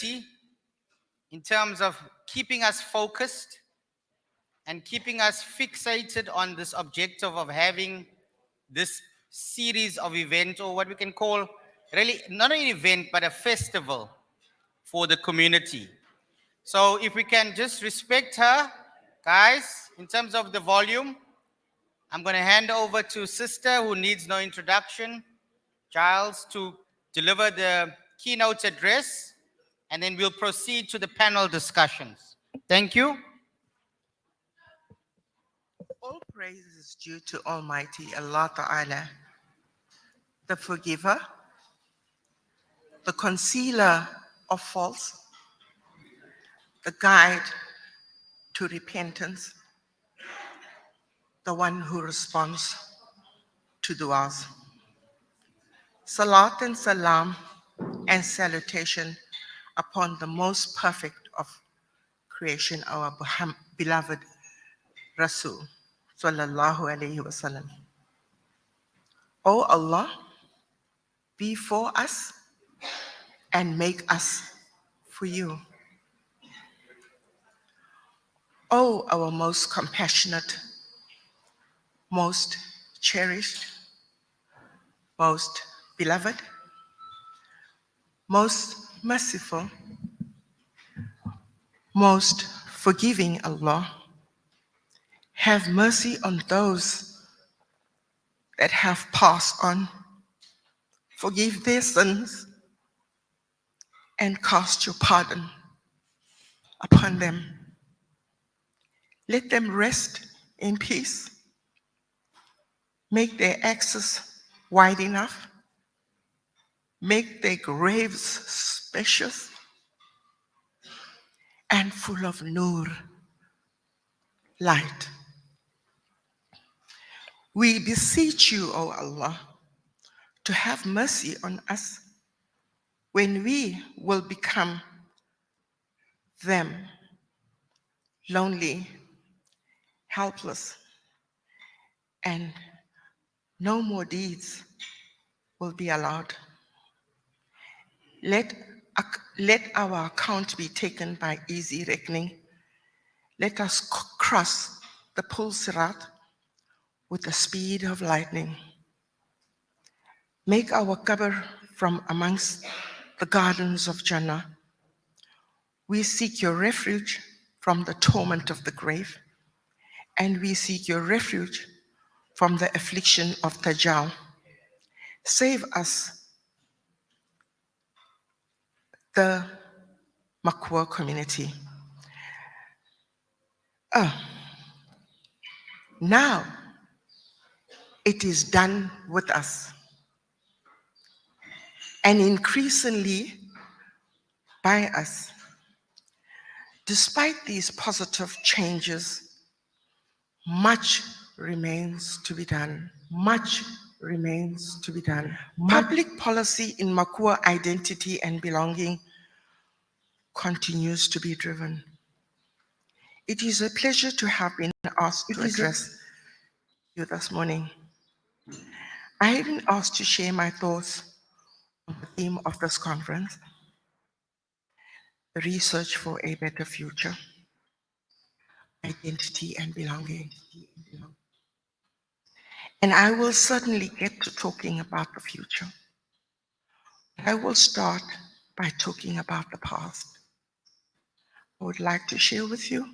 in terms of keeping us focused and keeping us fixated on this objective of having this series of events, or what we can call really not an event but a festival for the community. So if we can just respect her, guys, in terms of the volume, I'm going to hand over to Sister, who needs no introduction, Giles, to deliver the keynote address, and then we'll proceed to the panel discussions. Thank you. All praise is due to Almighty Allah Ta'ala, the forgiver, the concealer of faults, the guide to repentance, the one who responds to du'as. Salat and salam and salutation upon the most perfect of creation, our beloved Rasul, sallallahu alayhi wasallam. O Allah, be for us and make us for you. O our most compassionate, most cherished, most beloved, most merciful, most forgiving Allah, have mercy on those that have passed on, forgive their sins, and cast your pardon upon them. Let them rest in peace. Make their access wide enough. Make their graves spacious and full of nur, light. We beseech you, O Allah, to have mercy on us when we will become them, lonely, helpless, and no more deeds will be allowed. Let our account be taken by easy reckoning. Let us cross the Pul Sirat with the speed of lightning. Make our qabr from amongst the gardens of Jannah. We seek your refuge from the torment of the grave, and we seek your refuge from the affliction of Dajjal. Save us, the Amakuwa community. Now it is done with us, and increasingly by us. Despite these positive changes, much remains to be done. Much remains to be done. Public policy in Amakuwa identity and belonging continues to be driven. It is a pleasure to have been asked to address you this morning. I have been asked to share my thoughts on the theme of this conference, research for a better future, identity and belonging. And I will certainly get to talking about the future. I will start by talking about the past. I would like to share with you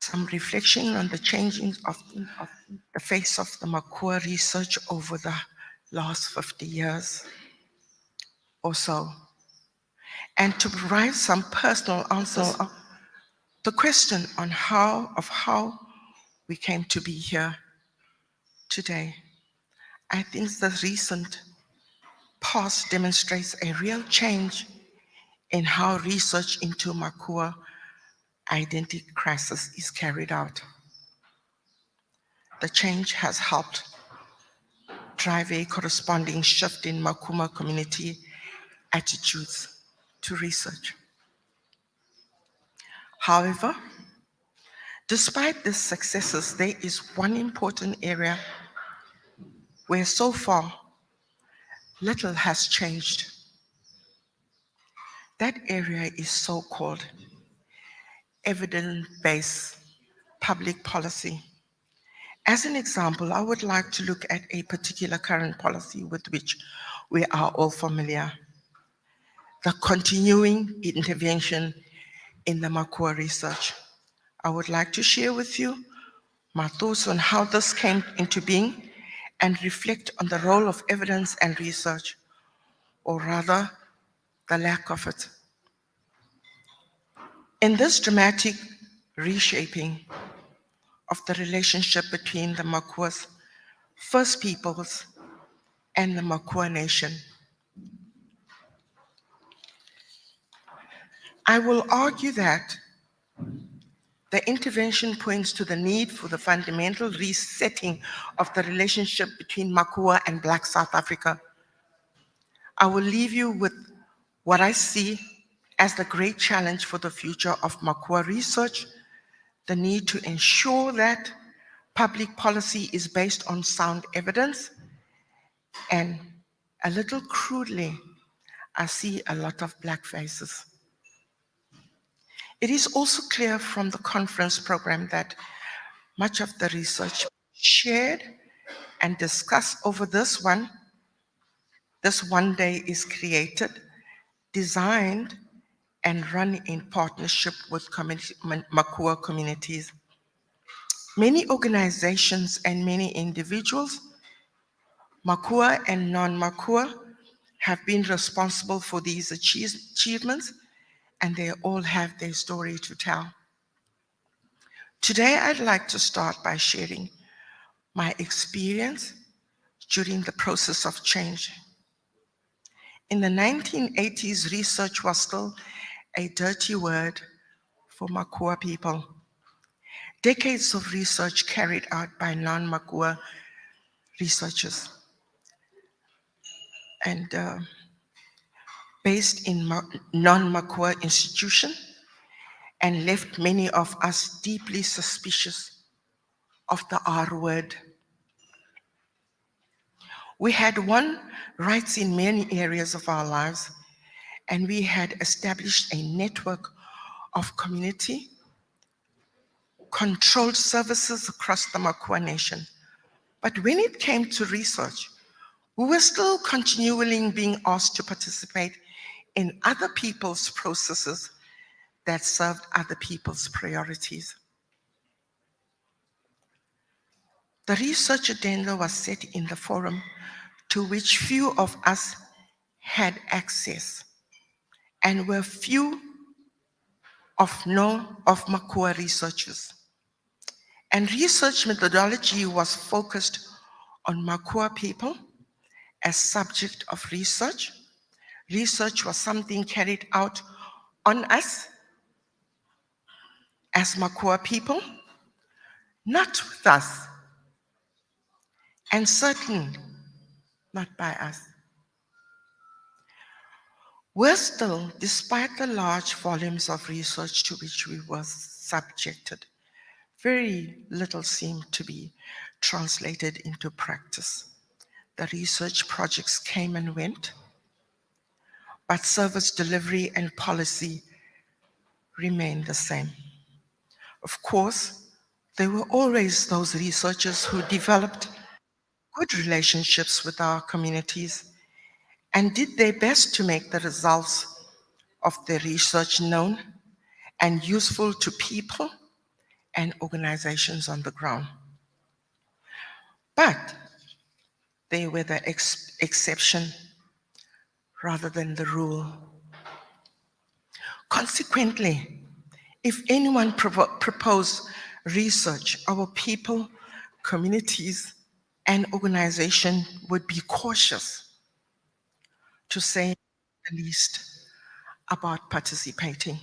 some reflection on the changing of the face of the Amakuwa research over the last 50 years or so, and to provide some personal answers to the question on how we came to be here today. I think the recent past demonstrates a real change in how research into Amakuwa identity crisis is carried out. The change has helped drive a corresponding shift in Amakuwa community attitudes to research. However, despite these successes, there is one important area where so far little has changed. That area is so-called evidence-based public policy. As an example, I would like to look at a particular current policy with which we are all familiar: the continuing intervention in the Makua research. I would like to share with you my thoughts on how this came into being and reflect on the role of evidence and research, or rather, the lack of it. In this dramatic reshaping of the relationship between the Makua's First Peoples and the Makua Nation, I will argue that the intervention points to the need for the fundamental resetting of the relationship between Makua and Black South Africa. I will leave you with what I see as the great challenge for the future of Makua research: the need to ensure that public policy is based on sound evidence, and a little crudely, I see a lot of black faces. It is also clear from the conference program that much of the research shared and discussed over this one day is created, designed, and run in partnership with Makua communities. Many organizations and many individuals, Makua and non-Makua, have been responsible for these achievements, and they all have their story to tell. Today, I'd like to start by sharing my experience during the process of change. In the 1980s, research was still a dirty word for Makua people. Decades of research carried out by non-Makua researchers and based in non-Makua institutions, and left many of us deeply suspicious of the R word. We had won rights in many areas of our lives, and we had established a network of community controlled services across the Makua Nation. But when it came to research, we were still continually being asked to participate in other people's processes that served other people's priorities. The research agenda was set in the forum to which few of us had access, and were few of Makua researchers. And research methodology was focused on Makua people as subject of research. Research was something carried out on us as Makua people, not with us, and certainly not by us. Worse still, despite the large volumes of research to which we were subjected, very little seemed to be translated into practice. The research projects came and went, but service delivery and policy remained the same. Of course, there were always those researchers who developed good relationships with our communities and did their best to make the results of their research known and useful to people and organizations on the ground. But they were the exception rather than the rule. Consequently, if anyone proposed research, our people, communities, and organizations would be cautious, to say the least, about participating.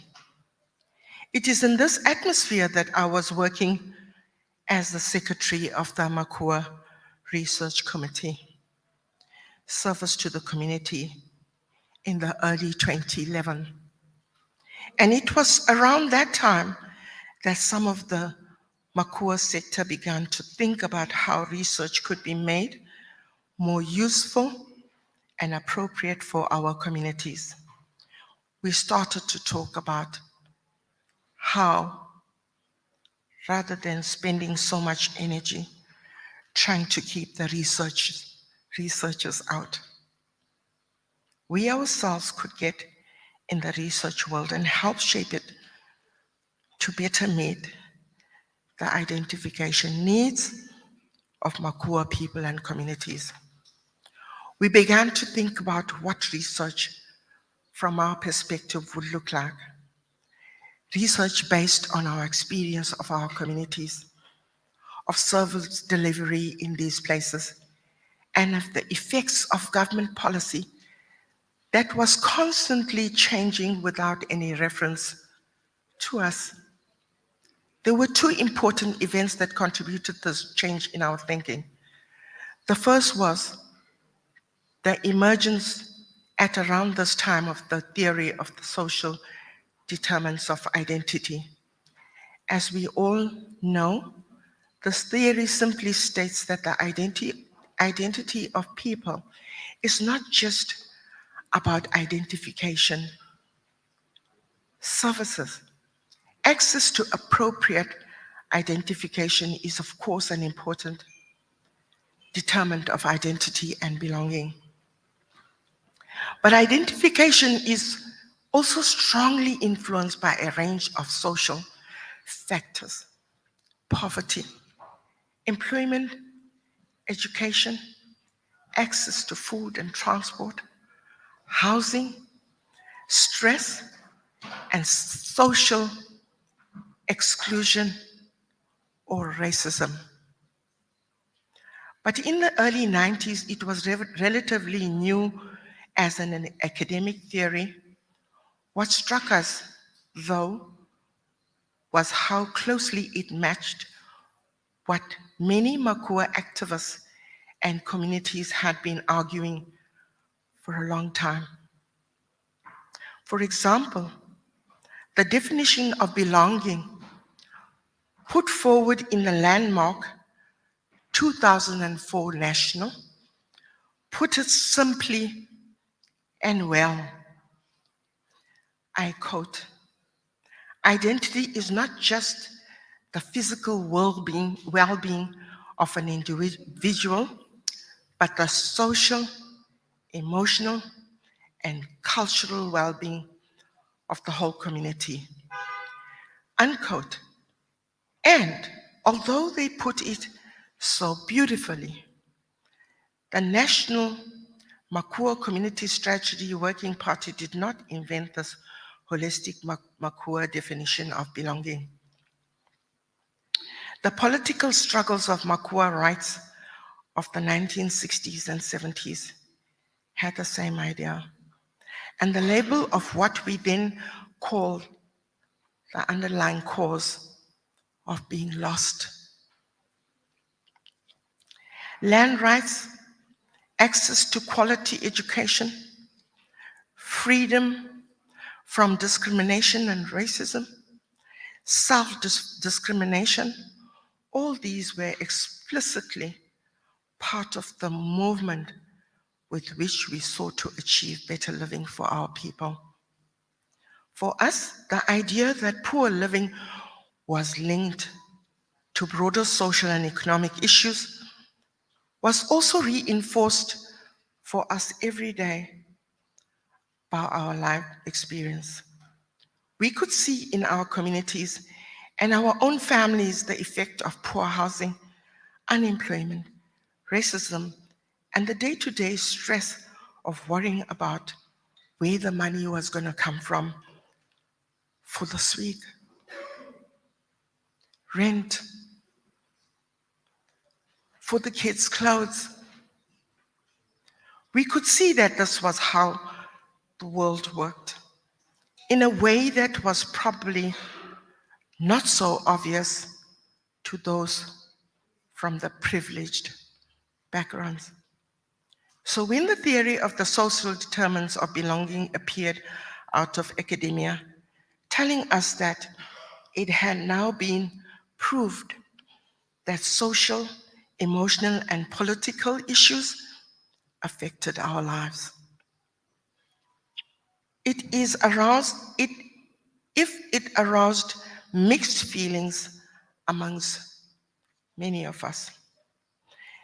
It is in this atmosphere that I was working as the secretary of the Amakuwa Research Committee, Service to the Community, in the early 2011. And it was around that time that some of the Makua sector began to think about how research could be made more useful and appropriate for our communities. we started to talk about how, rather than spending so much energy trying to keep the researchers out, we ourselves could get in the research world and help shape it to better meet the identification needs of Makua people and communities. We began to think about what research from our perspective would look like. Research based on our experience of our communities, of service delivery in these places, and of the effects of government policy that was constantly changing without any reference to us. There were two important events that contributed to this change in our thinking. The first was the emergence at around this time of the theory of the social determinants of identity. As we all know, this theory simply states that the identity of people is not just about identification services. Access to appropriate identification is, of course, an important determinant of identity and belonging. But identification is also strongly influenced by a range of social factors: poverty, employment, education, access to food and transport, housing, stress, and social exclusion or racism. But in the early 90s, it was relatively new as an academic theory. What struck us, though, was how closely it matched what many Makua activists and communities had been arguing for a long time. For example, the definition of belonging put forward in the landmark 2004 National put it simply and well. I quote, "Identity is not just the physical well-being of an individual, but the social, emotional, and cultural well-being of the whole community." Unquote. And although they put it so beautifully, the National Makua Community Strategy Working Party did not invent this holistic Makua definition of belonging. The political struggles of Makua rights of the 1960s and 70s had the same idea. And the label of what we then call the underlying cause of being lost. Land rights, access to quality education, freedom from discrimination and racism, self-discrimination, all these were explicitly part of the movement with which we sought to achieve better living for our people. For us, the idea that poor living was linked to broader social and economic issues was also reinforced for us every day by our life experience. We could see in our communities and our own families the effect of poor housing, unemployment, racism, and the day-to-day stress of worrying about where the money was going to come from for this week. Rent, for the kids' clothes. We could see that this was how the world worked in a way that was probably not so obvious to those from the privileged backgrounds. So when the theory of the social determinants of belonging appeared out of academia, telling us that it had now been proved that social, emotional, and political issues affected our lives. If it aroused mixed feelings amongst many of us,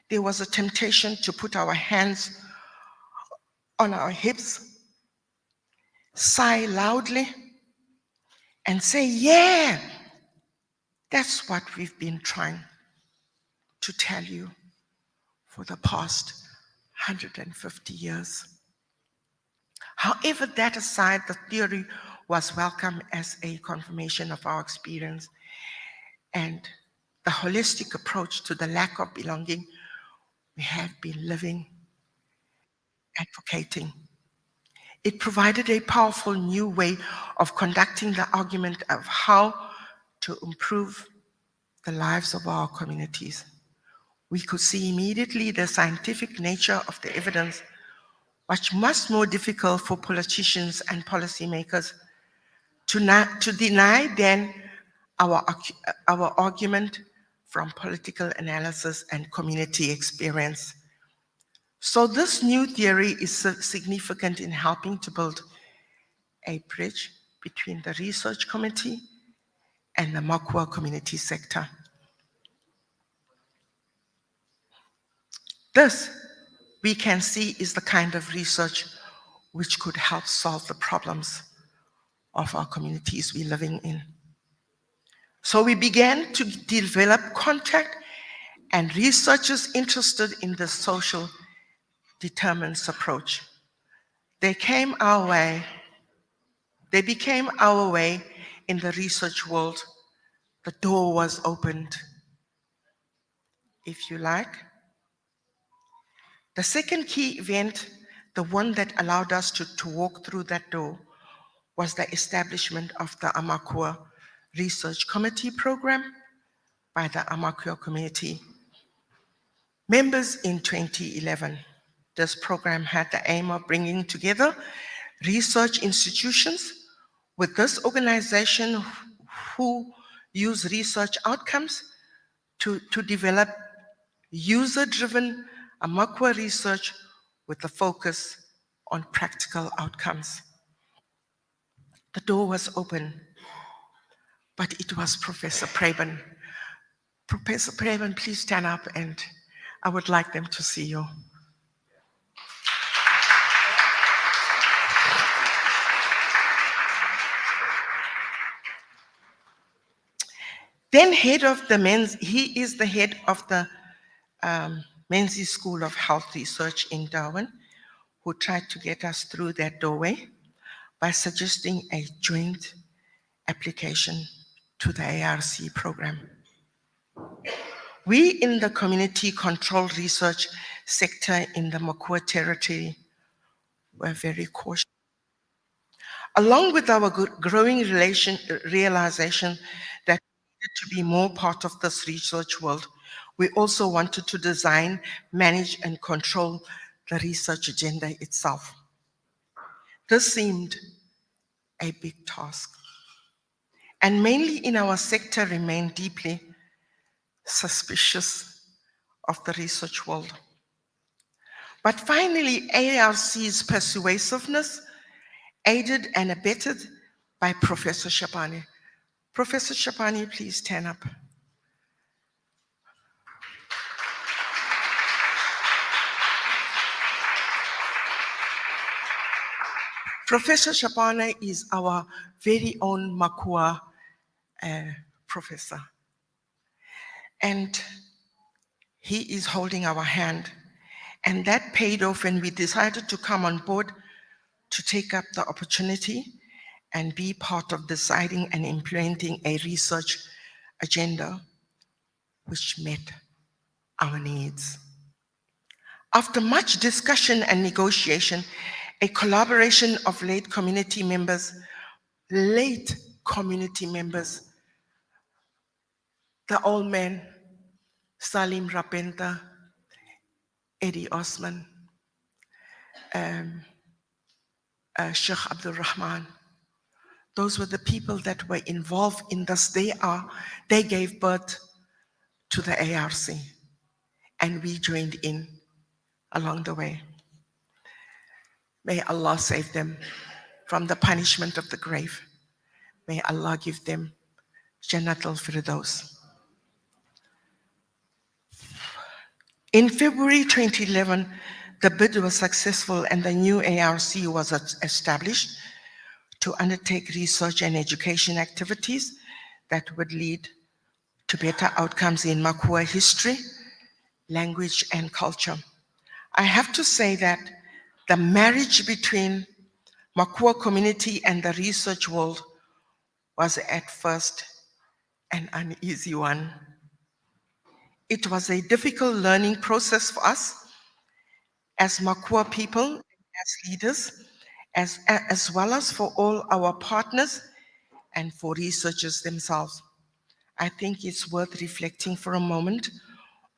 there was a temptation to put our hands on our hips, sigh loudly, and say, yeah, that's what we've been trying to tell you for the past 150 years. However, that aside, the theory was welcome as a confirmation of our experience and the holistic approach to the lack of belonging we have been living, advocating. It provided a powerful new way of conducting the argument of how to improve the lives of our communities. We could see immediately the scientific nature of the evidence, much more difficult for politicians and policymakers to deny then our argument from political analysis and community experience. So this new theory is significant in helping to build a bridge between the research committee and the Makua community sector. This, we can see, is the kind of research which could help solve the problems of our communities we're living in. So we began to develop contact and researchers interested in the social determinants approach. They became our way in the research world. The door was opened, if you like. The second key event, the one that allowed us to walk through that door, was the establishment of the Amakua Research Committee program by the Amakua community members in 2011. This program had the aim of bringing together research institutions with this organization who use research outcomes to develop user-driven Amakua research with a focus on practical outcomes. The door was open, but it was Professor Praben. Professor Praben, please stand up, and I would like them to see you. Then he is the head of the Menzies School of Health Research in Darwin, who tried to get us through that doorway by suggesting a joint application to the ARC program. We in the community controlled research sector in the Makua territory were very cautious. Along with our growing realization that we needed to be more part of this research world, we also wanted to design, manage, and control the research agenda itself. This seemed a big task, and mainly in our sector remained deeply suspicious of the research world. But finally, ARC's persuasiveness, aided and abetted by Professor Shapani. Professor Shapani, please stand up. Professor Shapana is our very own Makua professor. And he is holding our hand. And that paid off when we decided to come on board to take up the opportunity and be part of deciding and implementing a research agenda which met our needs. After much discussion and negotiation, a collaboration of late community members, the old man, Salim Rapenta, Eddie Osman, Sheikh Abdul Rahman. Those were the people that were involved in this. They gave birth to the ARC, and we joined in along the way. May Allah save them. from the punishment of the grave. May Allah give them Jannatul Firdaus. In February 2011, the bid was successful and the new ARC was established to undertake research and education activities that would lead to better outcomes in Makua history, language, and culture. I have to say that the marriage between Makua community and the research world was at first an uneasy one. It was a difficult learning process for us as Makua people, as leaders, as well as for all our partners and for researchers themselves. I think it's worth reflecting for a moment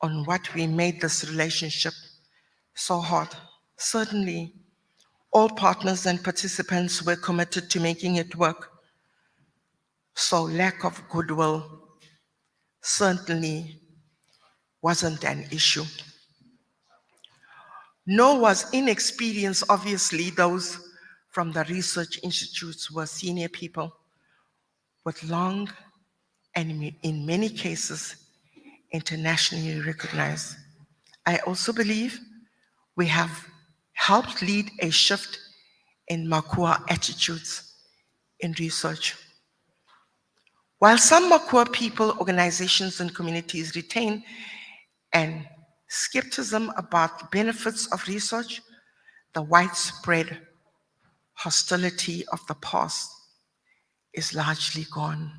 on what we made this relationship so hard. Certainly, all partners and participants were committed to making it work. So lack of goodwill certainly wasn't an issue. Nor was inexperience. Obviously, those from the research institutes were senior people with long and in many cases, internationally recognized. I also believe we have helped lead a shift in Makua attitudes in research. While some Makua people, organizations, and communities retain an skepticism about the benefits of research, the widespread hostility of the past is largely gone.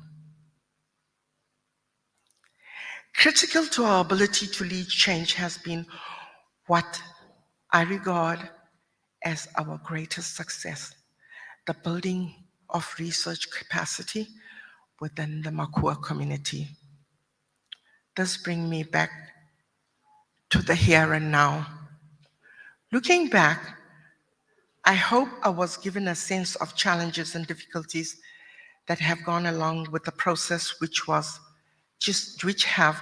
Critical to our ability to lead change has been what I regard as our greatest success, the building of research capacity within the Makua community. This brings me back to the here and now. Looking back, I hope I was given a sense of challenges and difficulties that have gone along with the process which have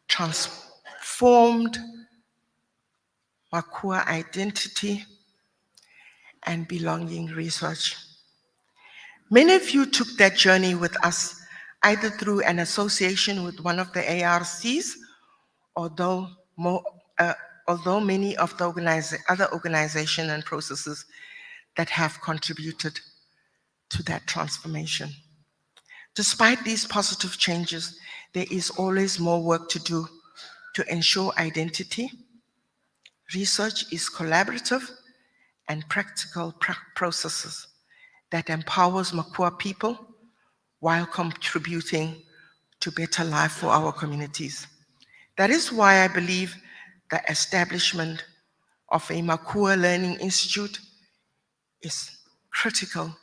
transformed Makua identity and belonging research. Many of you took that journey with us, either through an association with one of the ARCs, although many of the other organizations and processes that have contributed to that transformation. Despite these positive changes, there is always more work to do to ensure identity. Research is collaborative and practical processes that empowers Makua people while contributing to better life for our communities. That is why I believe the establishment of a Makua Learning Institute is critical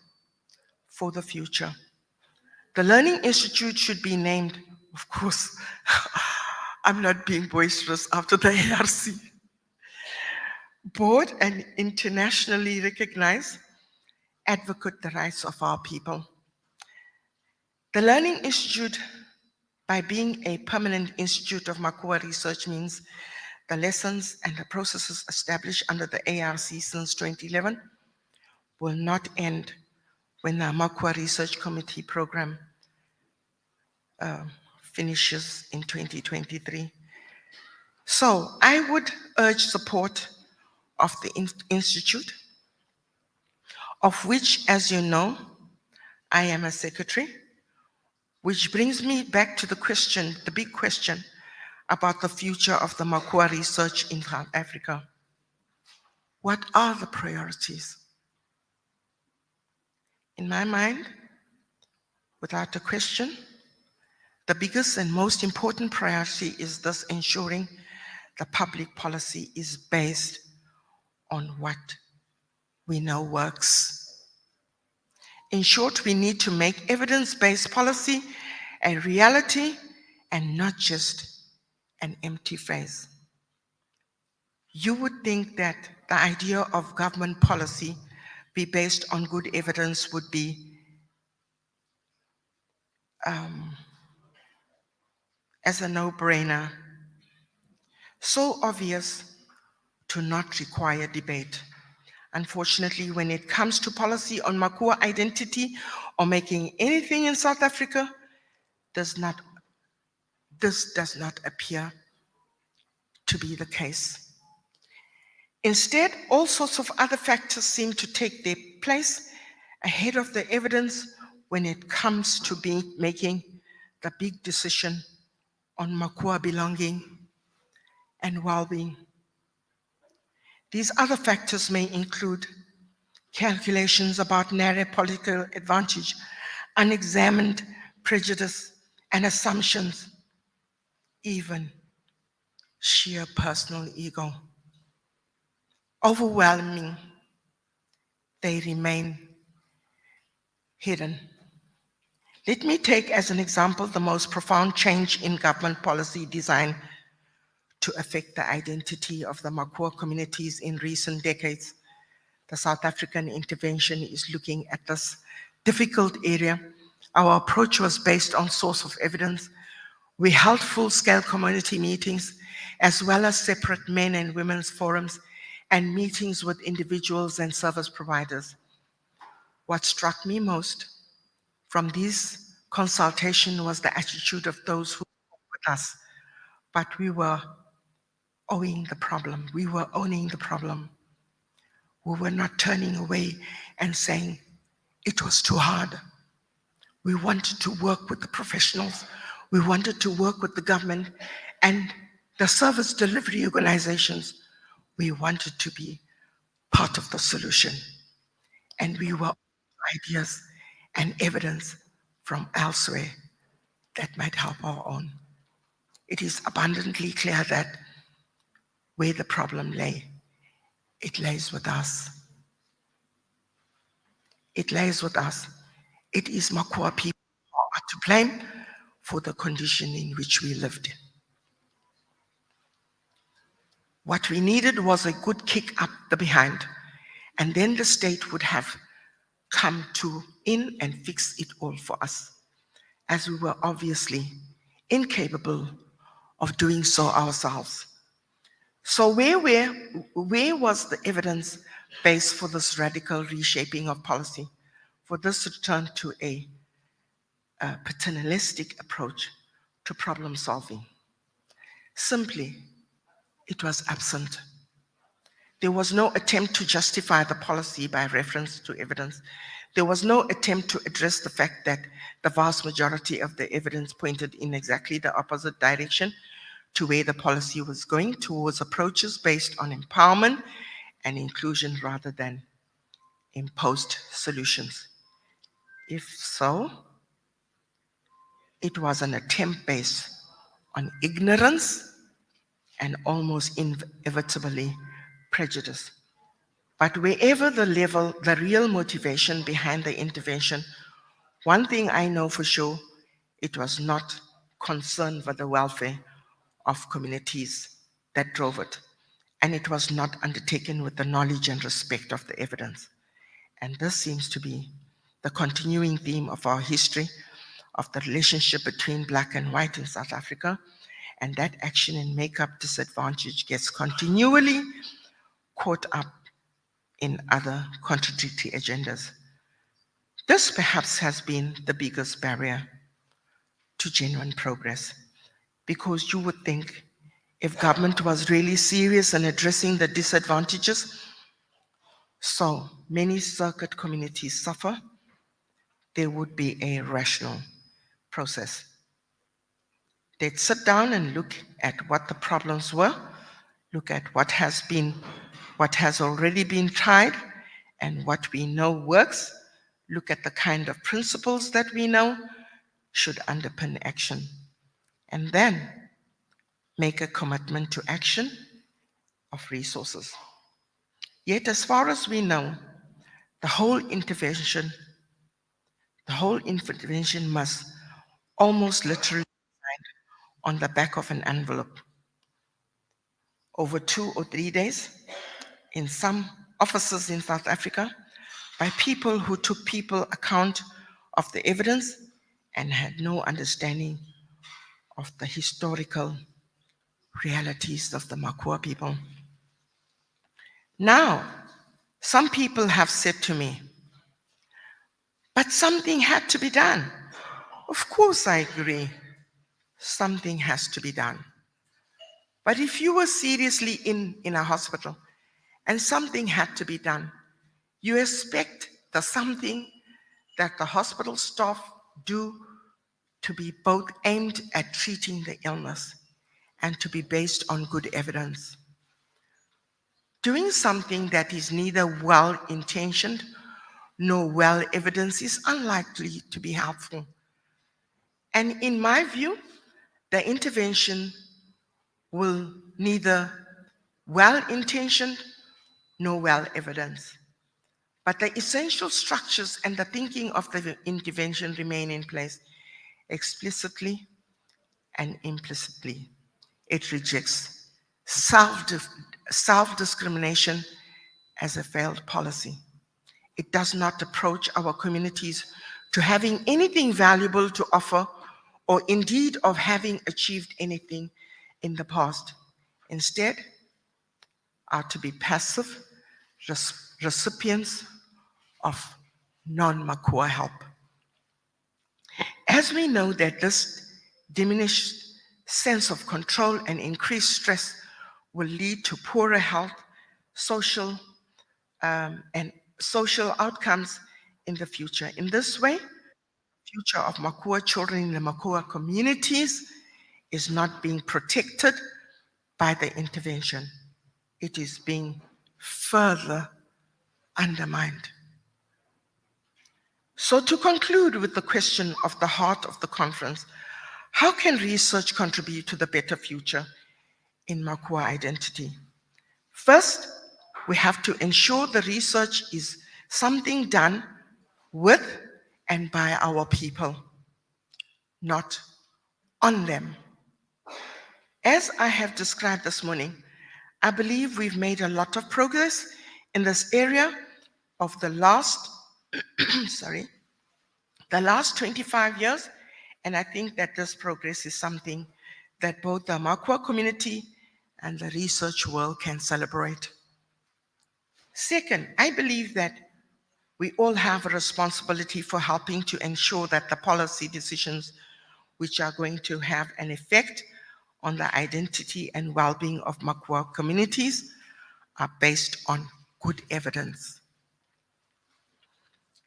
for the future. The Learning Institute should be named, of course, I'm not being boisterous after the ARC, board and internationally recognized advocate the rights of our people. The Learning Institute, by being a permanent institute of Makua research, means the lessons and the processes established under the ARC since 2011 will not end when the Makua Research Committee program finishes in 2023. So I would urge support of the Institute, of which, as you know, I am a secretary, which brings me back to the question, the big question about the future of the Makua research in South Africa. What are the priorities? In my mind, without a question, the biggest and most important priority is thus ensuring the public policy is based on what we know works. In short, we need to make evidence-based policy a reality and not just an empty phrase. You would think that the idea of government policy be based on good evidence would be as a no-brainer, so obvious to not require debate. Unfortunately, when it comes to policy on Makua identity or making anything in South Africa, this does not appear to be the case. Instead, all sorts of other factors seem to take their place ahead of the evidence when it comes to making the big decision on Makua belonging and well-being. These other factors may include calculations about narrow political advantage, unexamined prejudice and assumptions, even sheer personal ego. Overwhelming, they remain hidden. Let me take as an example the most profound change in government policy designed to affect the identity of the Makua communities in recent decades. The South African intervention is looking at this difficult area. Our approach was based on source of evidence. We held full-scale community meetings, as well as separate men and women's forums and meetings with individuals and service providers. What struck me most from this consultation was the attitude of those who spoke with us, but we were owning the problem. We were owning the problem. We were not turning away and saying it was too hard. We wanted to work with the professionals. We wanted to work with the government and the service delivery organizations. We wanted to be part of the solution. And we were ideas and evidence from elsewhere that might help our own. It is abundantly clear that where the problem lay, it lays with us. It lays with us. It is Makua people who are to blame for the condition in which we lived. What we needed was a good kick up the behind, and then the state would have come in and fix it all for us, as we were obviously incapable of doing so ourselves. So where was the evidence base for this radical reshaping of policy, for this return to a paternalistic approach to problem solving? Simply, it was absent. There was no attempt to justify the policy by reference to evidence. There was no attempt to address the fact that the vast majority of the evidence pointed in exactly the opposite direction to where the policy was going, towards approaches based on empowerment and inclusion rather than imposed solutions. If so, it was an attempt based on ignorance and almost inevitably prejudice. But wherever the real motivation behind the intervention, one thing I know for sure, it was not concern for the welfare of communities that drove it. And it was not undertaken with the knowledge and respect of the evidence. And this seems to be the continuing theme of our history of the relationship between black and white in South Africa. And that action and make-up disadvantage gets continually caught up in other contradictory agendas. This perhaps has been the biggest barrier to genuine progress, because you would think if government was really serious in addressing the disadvantages, so many circuit communities suffer, there would be a rational process. They'd sit down and look at what the problems were, look at what has already been tried and what we know works, look at the kind of principles that we know should underpin action, and then make a commitment to action of resources. Yet, as far as we know, the whole intervention must almost literally be signed on the back of an envelope. Over 2 or 3 days, in some offices in South Africa, by people who took account of the evidence and had no understanding of the historical realities of the Makua people. Now, Some people have said to me, but something had to be done. Of course, I agree. Something has to be done. But if you were seriously in a hospital and something had to be done, you expect the something that the hospital staff do to be both aimed at treating the illness and to be based on good evidence. Doing something that is neither well-intentioned nor well-evidenced is unlikely to be helpful. And in my view, the intervention will neither well-intentioned nor well-evidenced. But the essential structures and the thinking of the intervention remain in place explicitly and implicitly. It rejects self-discrimination as a failed policy. It does not approach our communities to having anything valuable to offer or indeed of having achieved anything in the past. Instead, are to be passive recipients of non-Makua help. As we know that this diminished sense of control and increased stress will lead to poorer health, social and social outcomes in the future. In this way, the future of Makua children in the Makua communities is not being protected by the intervention. It is being further undermined. So to conclude with the question of the heart of the conference, how can research contribute to the better future in Makua identity? First, we have to ensure the research is something done with and by our people, not on them. As I have described this morning, I believe we've made a lot of progress in this area of the last, the last 25 years, and I think that this progress is something that both the Makua community and the research world can celebrate. Second, I believe that we all have a responsibility for helping to ensure that the policy decisions which are going to have an effect on the identity and well-being of Makua communities are based on good evidence.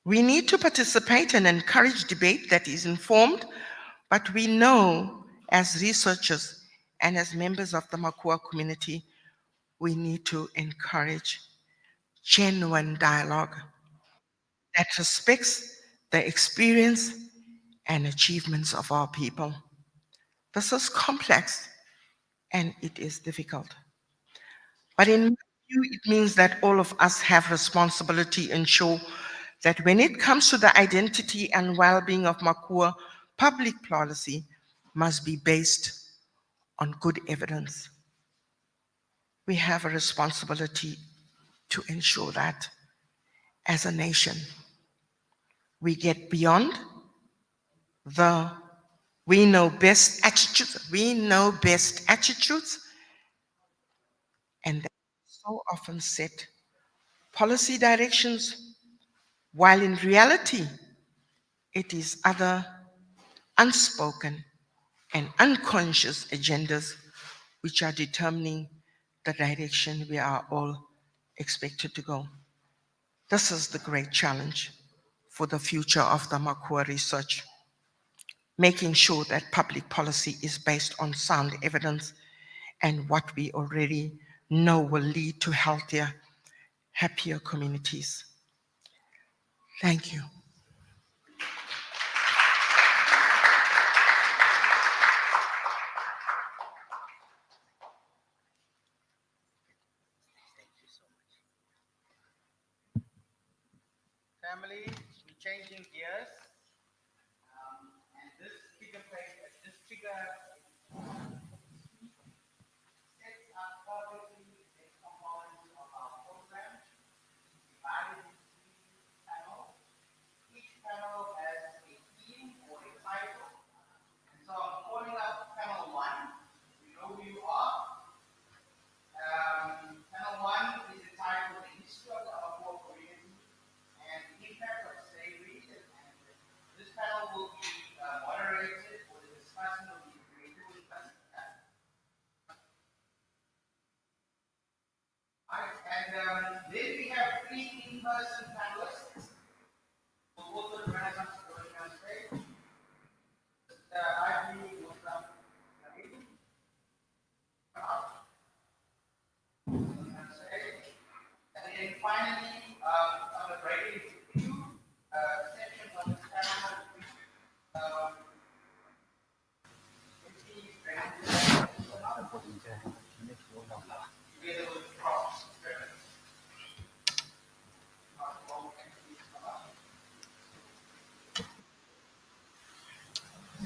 We need to participate and encourage debate that is informed, but we know as researchers and as members of the Makua community, we need to encourage genuine dialogue that respects the experience and achievements of our people. This is complex and it is difficult. But in my view, it means that all of us have responsibility to ensure that when it comes to the identity and well-being of Makua, public policy must be based on good evidence. We have a responsibility to ensure that as a nation, we get beyond the we know best attitudes, and that so often set policy directions, while in reality, it is other unspoken and unconscious agendas which are determining the direction we are all expected to go. This is the great challenge for the future of the Makua research, making sure that public policy is based on sound evidence and what we already know will lead to healthier, happier communities. Thank you. Family, we're changing gears. And this figure sets up perfectly the components of our program, divided into three panels. Each panel has a theme or a title. And so I'm calling up panel one. You know who you are. Panel one is entitled The History of the Amakuwa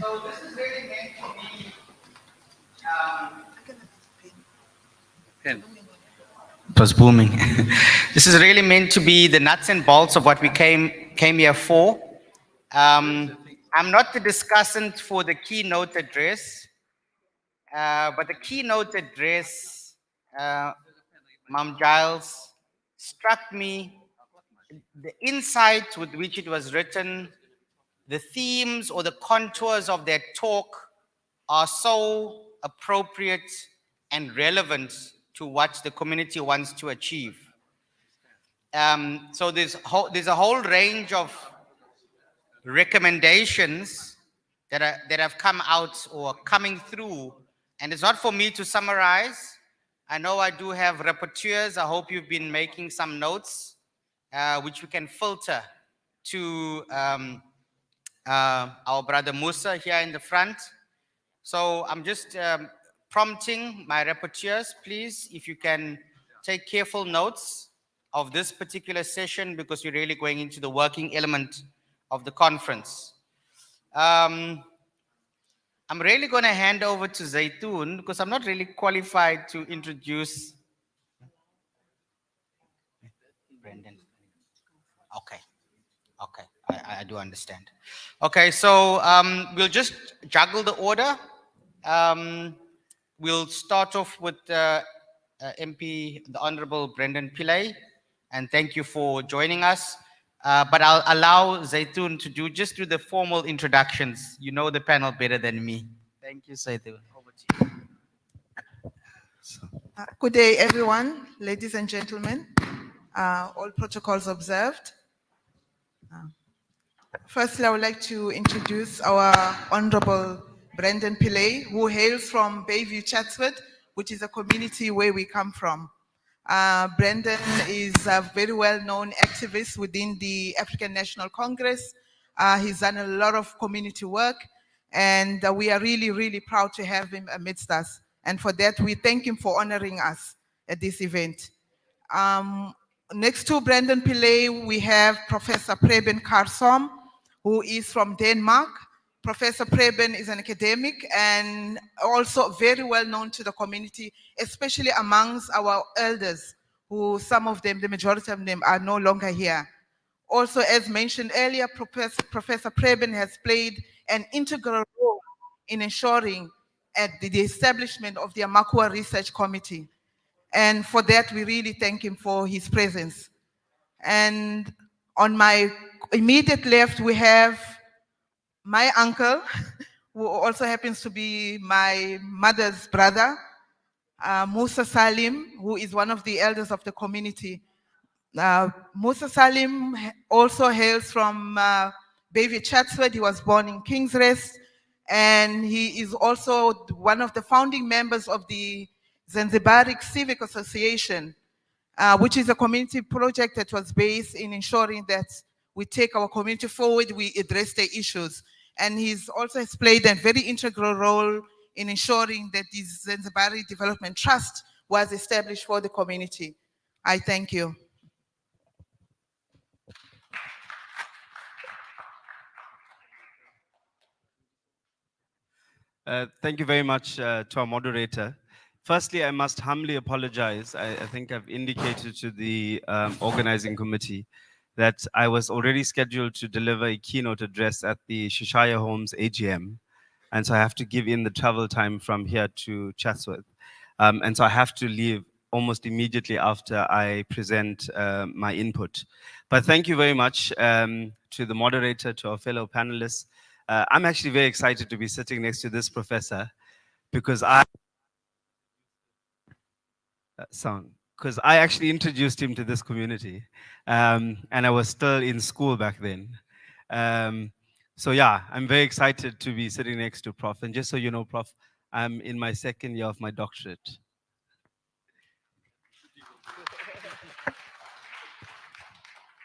So this is really meant to be pen. It was booming. This is really meant to be the nuts and bolts of what we came here for. I'm not the discussant for the keynote address, but the keynote address, Mom Giles, struck me. The insight with which it was written, the themes or the contours of that talk are so appropriate and relevant to what the community wants to achieve. So there's a whole range of recommendations that have come out or coming through, and it's not for me to summarize. I know I do have rapporteurs. I hope you've been making some notes, which we can filter to our brother Musa here in the front. So I'm just prompting my rapporteurs, please, if you can take careful notes of this particular session, because we're really going into the working element of the conference. I'm really going to hand over to Zaitoon, because I'm not really qualified to introduce Brendan. Okay. Okay, I do understand. Okay, so we'll just juggle the order. We'll start off with MP, the Honorable Brendan Pillai, and thank you for joining us. But I'll allow Zaitoon to do the formal introductions. You know the panel better than me. Thank you, Zaitoon. Over to you. Good day, everyone, ladies and gentlemen. All protocols observed. Firstly, I would like to introduce our Honorable Brendan Pillai, who hails from Bayview, Chatsworth, which is a community where we come from. Brendan is a very well-known activist within the African National Congress. He's done a lot of community work, and we are really, really proud to have him amidst us. And for that, we thank him for honoring us at this event. Next to Brendan Pillai, we have Professor Praben Karsom, who is from Denmark. Professor Praben is an academic and also very well known to the community, especially amongst our elders, who some of them, the majority of them, are no longer here. Also, as mentioned earlier, Professor Praben has played an integral role in ensuring at the establishment of the Amakuwa Research Committee. And for that, we really thank him for his presence. And on my immediate left, we have my uncle, who also happens to be my mother's brother, Musa Salim, who is one of the elders of the community. Musa Salim also hails from Bayview, Chatsworth. He was born in King's Rest, and he is also one of the founding members of the Zanzibari Civic Association, which is a community project that was based in ensuring that we take our community forward, we address the issues. And he's also has played a very integral role in ensuring that the Zanzibari Development Trust was established for the community. I thank you. Thank you very much to our moderator. Firstly, I must humbly apologize. I think I've indicated to the organizing committee that I was already scheduled to deliver a keynote address at the Shishaya Homes AGM. And so I have to give in the travel time from here to Chatsworth. And so I have to leave almost immediately after I present my input. But thank you very much to the moderator, to our fellow panelists. I'm actually very excited to be sitting next to this professor because I actually introduced him to this community, and I was still in school back then. So yeah, I'm very excited to be sitting next to Prof. And just so you know, Prof, I'm in my second year of my doctorate.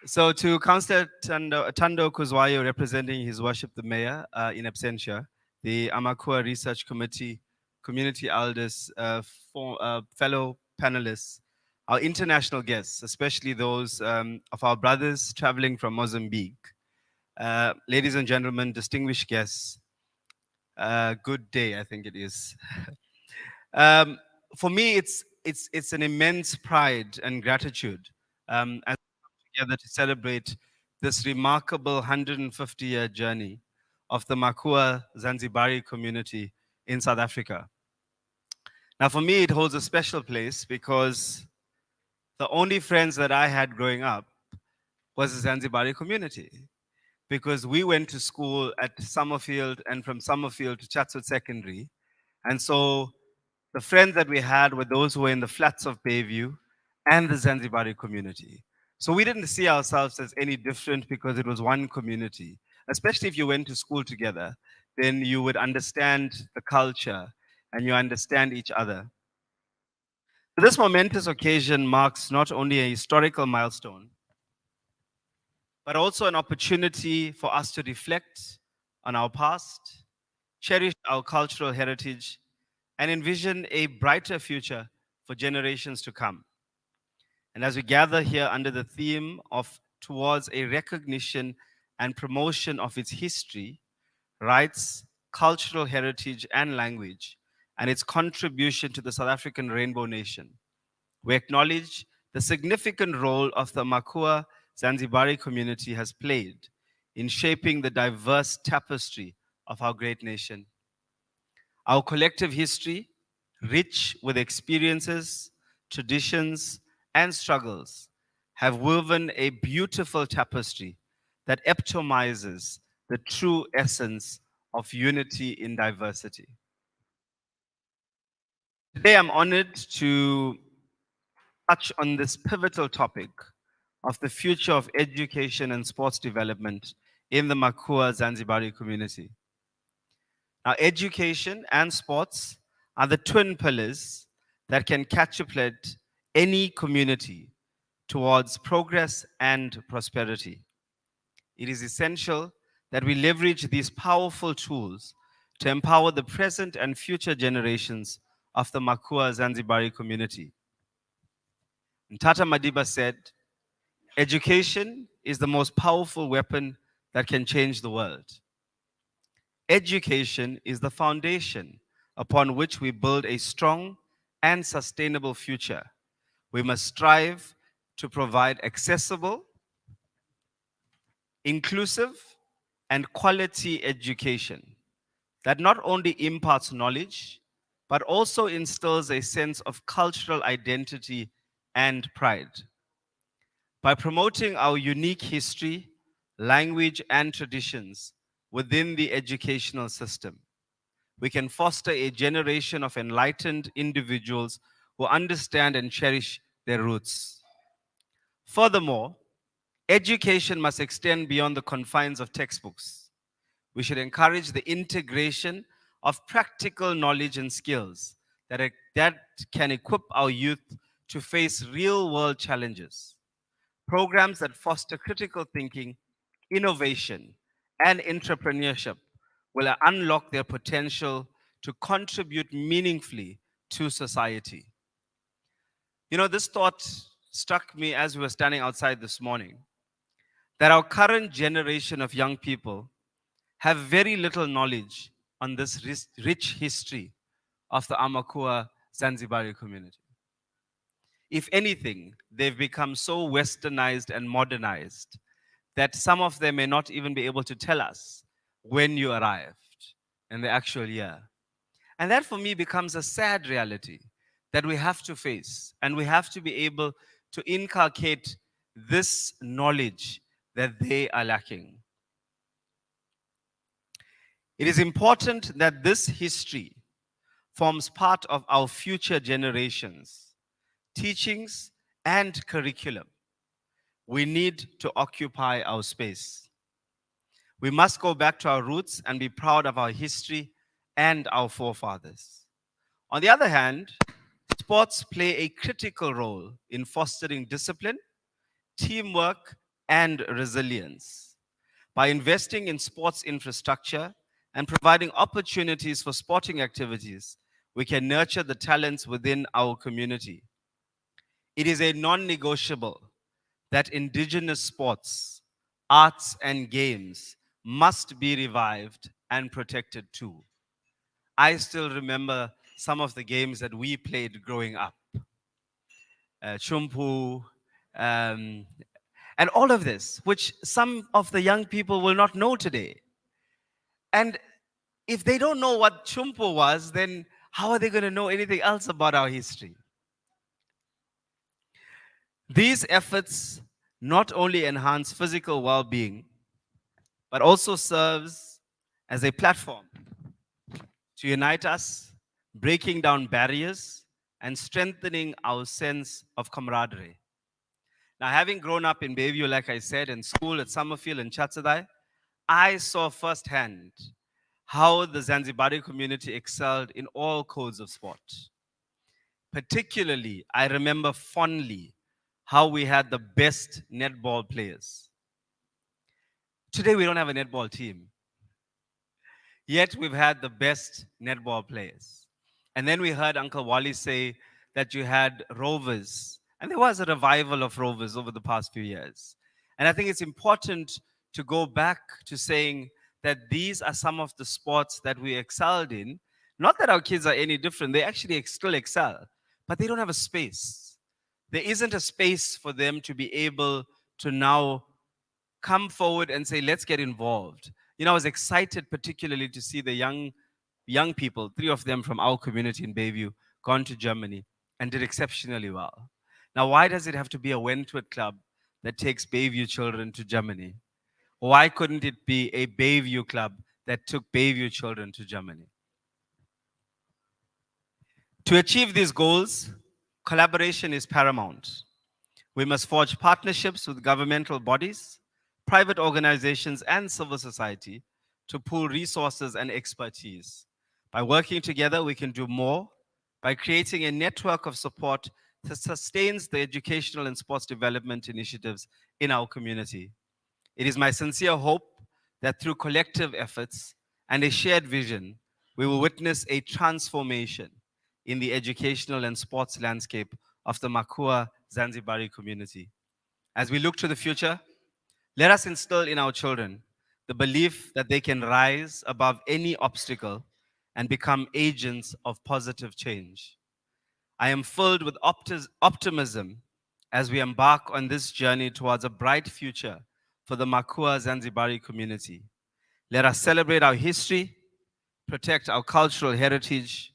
So to Councillor Tando Kuzwayo, representing His Worship the Mayor in absentia, the Amakuwa Research Committee, community elders, fellow panelists, our international guests, especially those of our brothers traveling from Mozambique. Ladies and gentlemen, distinguished guests, good day, I think it is. Um, for me, it's an immense pride and gratitude as we come together to celebrate this remarkable 150-year journey of the Amakuwa-Zanzibari community in South Africa. Now, for me, it holds a special place because the only friends that I had growing up was the Zanzibari community. Because we went to school at Summerfield and from Summerfield to Chatsworth Secondary. And so the friends that we had were those who were in the flats of Bayview and the Zanzibari community. So we didn't see ourselves as any different because it was one community. Especially if you went to school together, then you would understand the culture and you understand each other. This momentous occasion marks not only a historical milestone, but also an opportunity for us to reflect on our past, cherish our cultural heritage, and envision a brighter future for generations to come. And as we gather here under the theme of towards a recognition and promotion of its history, rights, cultural heritage, and language, and its contribution to the South African Rainbow Nation, we acknowledge the significant role of the Amakuwa-Zanzibari community has played in shaping the diverse tapestry of our great nation. Our collective history, rich with experiences, traditions, and struggles, have woven a beautiful tapestry that epitomizes the true essence of unity in diversity. Today, I'm honored to touch on this pivotal topic of the future of education and sports development in the Amakuwa-Zanzibari community. Now, education and sports are the twin pillars that can catapult any community towards progress and prosperity. It is essential that we leverage these powerful tools to empower the present and future generations of the Amakuwa-Zanzibari community. And Tata Madiba said, education is the most powerful weapon that can change the world. Education is the foundation upon which we build a strong and sustainable future. We must strive to provide accessible, inclusive, and quality education that not only imparts knowledge, but also instills a sense of cultural identity and pride. By promoting our unique history, language, and traditions within the educational system, we can foster a generation of enlightened individuals who understand and cherish their roots. Furthermore, education must extend beyond the confines of textbooks. We should encourage the integration of practical knowledge and skills that can equip our youth to face real-world challenges. Programs that foster critical thinking, innovation, and entrepreneurship will unlock their potential to contribute meaningfully to society. You know, this thought struck me as we were standing outside this morning, that our current generation of young people have very little knowledge on this rich history of the Amakuwa-Zanzibari community. If anything, they've become so westernized and modernized that some of them may not even be able to tell us when you arrived in the actual year. And that for me becomes a sad reality that we have to face, and we have to be able to inculcate this knowledge that they are lacking. It is important that this history forms part of our future generations' teachings and curriculum. We need to occupy our space. We must go back to our roots and be proud of our history and our forefathers. On the other hand, sports play a critical role in fostering discipline, teamwork, and resilience. By investing in sports infrastructure and providing opportunities for sporting activities, we can nurture the talents within our community. It is a non-negotiable that indigenous sports, arts, and games must be revived and protected too. I still remember some of the games that we played growing up. Chumpu, um, and all of this, which some of the young people will not know today. And if they don't know what Chumpu was, then how are they going to know anything else about our history? These efforts not only enhance physical well-being, but also serves as a platform to unite us, breaking down barriers and strengthening our sense of camaraderie. Now, having grown up in Bayview, like I said, in school at Summerfield and Chatsadai, I saw firsthand how the Zanzibari community excelled in all codes of sport. Particularly, I remember fondly how we had the best netball players. Today, we don't have a netball team, yet we've had the best netball players. And then we heard Uncle Wally say that you had rovers, and there was a revival of rovers over the past few years. And I think it's important to go back to saying that these are some of the sports that we excelled in. Not that our kids are any different, they actually still excel, but they don't have a space. There isn't a space for them to be able to now come forward and say, let's get involved. You know, I was excited particularly to see the young people, 3 of them from our community in Bayview, gone to Germany and did exceptionally well. Now, why does it have to be a Wentworth club that takes Bayview children to Germany? Why couldn't it be a Bayview club that took Bayview children to Germany? To achieve these goals, collaboration is paramount. We must forge partnerships with governmental bodies, private organizations, and civil society to pool resources and expertise. By working together, we can do more by creating a network of support that sustains the educational and sports development initiatives in our community. It is my sincere hope that through collective efforts and a shared vision, we will witness a transformation in the educational and sports landscape of the Amakuwa-Zanzibari community. As we look to the future, let us instill in our children the belief that they can rise above any obstacle and become agents of positive change. I am filled with optimism as we embark on this journey towards a bright future for the Amakuwa-Zanzibari community. Let us celebrate our history, protect our cultural heritage,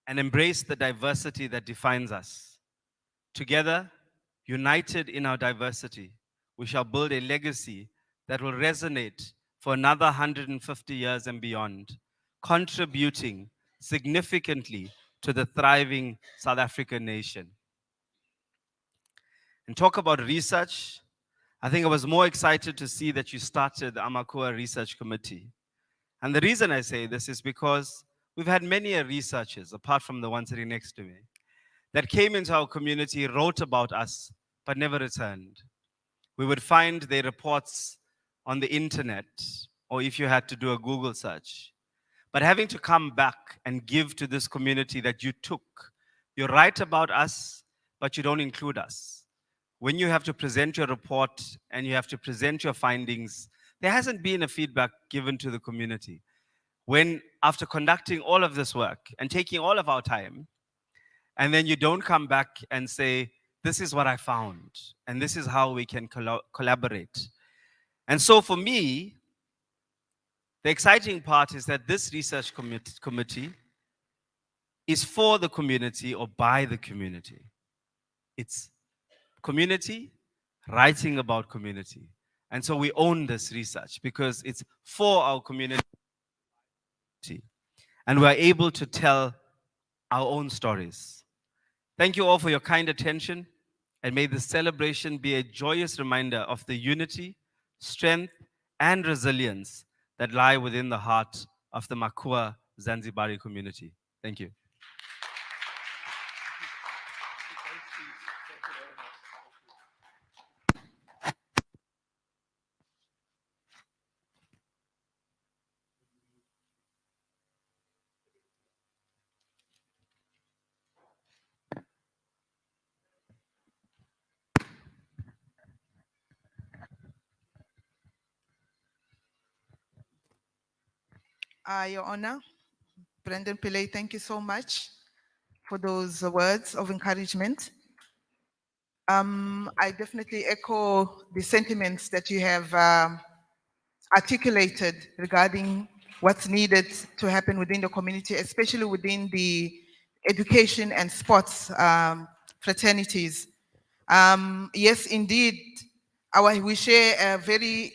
and embrace the diversity that defines us. Together, united in our diversity, we shall build a legacy that will resonate for another 150 years and beyond, contributing significantly to the thriving South African nation. And talk about research, I think I was more excited to see that you started the Amakuwa Research Committee. And the reason I say this is because we've had many researchers, apart from the one sitting next to me, that came into our community, wrote about us, but never returned. We would find their reports on the internet, or if you had to do a Google search. But having to come back and give to this community that you took, you write about us, but you don't include us. When you have to present your report and you have to present your findings, there hasn't been a feedback given to the community. When, after conducting all of this work and taking all of our time, and then you don't come back and say, this is what I found, and this is how we can collaborate. And so for me, the exciting part is that this research committee is for the community or by the community. It's community writing about community. And so we own this research because it's for our community. And we're able to tell our own stories. Thank you all for your kind attention, and may this celebration be a joyous reminder of the unity, strength, and resilience that lie within the heart of the Amakuwa-Zanzibari community. Thank you. Your Honor, Brendan Pillai, thank you so much for those words of encouragement. I definitely echo the sentiments that you have articulated regarding what's needed to happen within the community, especially within the education and sports fraternities. Yes, indeed, we share a very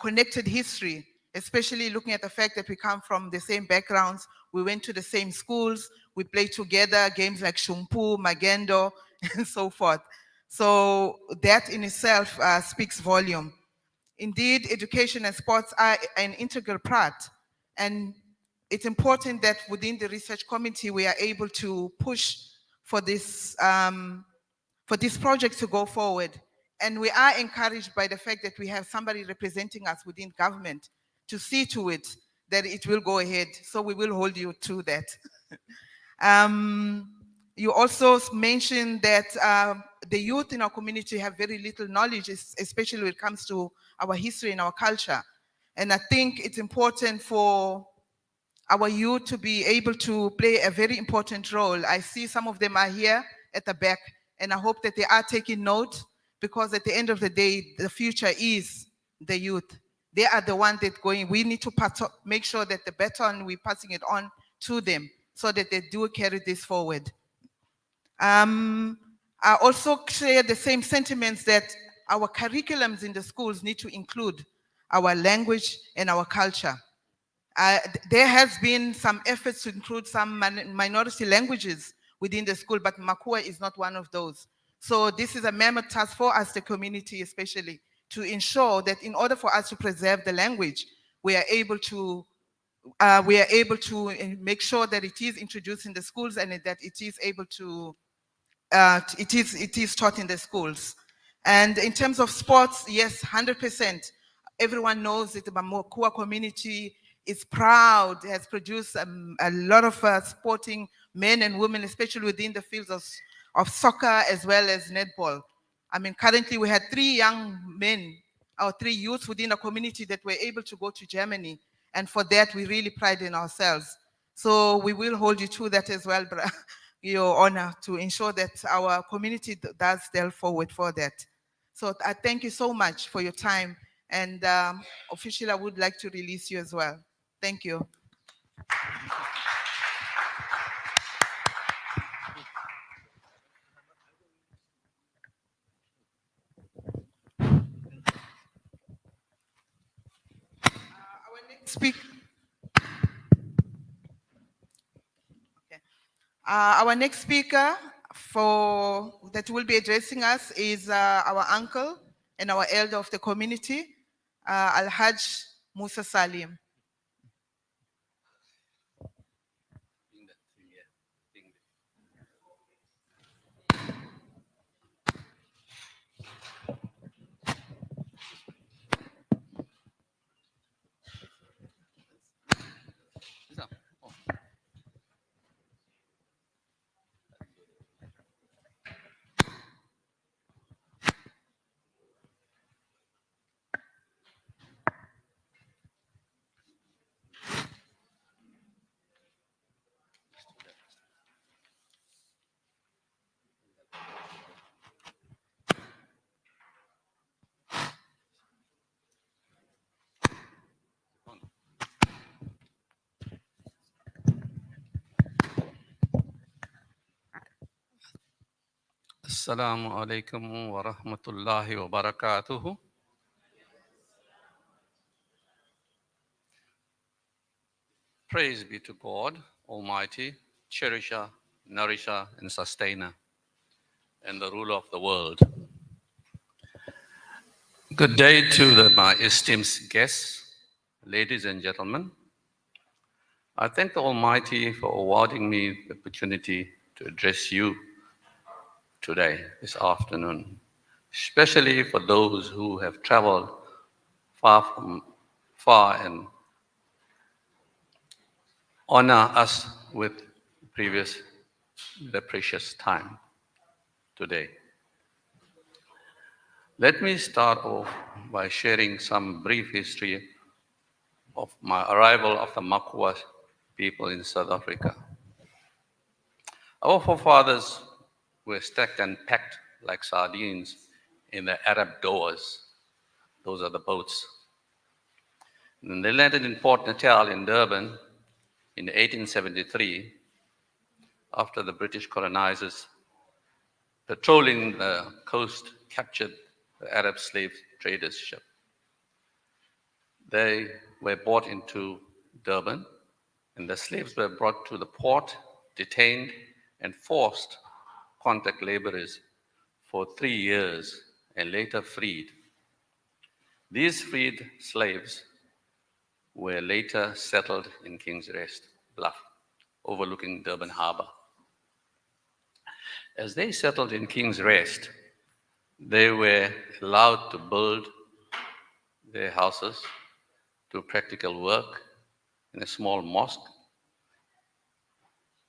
connected history, especially looking at the fact that we come from the same backgrounds. We went to the same schools. We played together games like Shumpu, Magendo, and so forth. So that in itself speaks volume. Indeed, education and sports are an integral part. And it's important that within the research committee, we are able to push for this project to go forward. And we are encouraged by the fact that we have somebody representing us within government to see to it that it will go ahead. So we will hold you to that. You also mentioned that the youth in our community have very little knowledge, especially when it comes to our history and our culture. And I think it's important for our youth to be able to play a very important role. I see some of them are here at the back, and I hope that they are taking note, because at the end of the day, the future is the youth. They are the ones that going. We need to make sure that the baton, we're passing it on to them so that they do carry this forward. I also share the same sentiments that our curriculums in the schools need to include our language and our culture. There has been some efforts to include some minority languages within the school, but Makua is not one of those. So this is a mammoth task for us, the community especially, to ensure that in order for us to preserve the language, we are able to make sure that it is introduced in the schools and that it is able to it is taught in the schools. And in terms of sports, yes, 100%. Everyone knows that the Amakuwa community is proud, has produced a lot of sporting men and women, especially within the fields of soccer as well as netball. I mean, currently we had 3 young men, or 3 youths within the community that were able to go to Germany. And for that, we really pride in ourselves. So we will hold you to that as well, Your Honor, to ensure that our community does delve forward for that. So I thank you so much for your time. And officially, I would like to release you as well. Thank you. Our next speaker. Our next speaker that will be addressing us is our uncle and our elder of the community, Al-Hajj Musa Salim. Assalamu alaikum wa rahmatullahi wa barakatuhu. Praise be to God, Almighty, cherisher, nourisher, and sustainer, and the ruler of the world. Good day to my esteemed guests, ladies and gentlemen. I thank the Almighty for awarding me the opportunity to address you today, this afternoon, especially for those who have traveled far and honor us with the precious time today. Let me start off by sharing some brief history of my arrival of the Makua people in South Africa. Our forefathers were stacked and packed like sardines in the Arab doors. Those are the boats. And they landed in Port Natal in Durban in 1873 after the British colonizers patrolling the coast captured the Arab slave traders' ship. They were brought into Durban, and the slaves were brought to the port, detained, and forced contract laborers for 3 years and later freed. These freed slaves were later settled in King's Rest Bluff, overlooking Durban Harbor. As they settled in King's Rest, they were allowed to build their houses, do practical work in a small mosque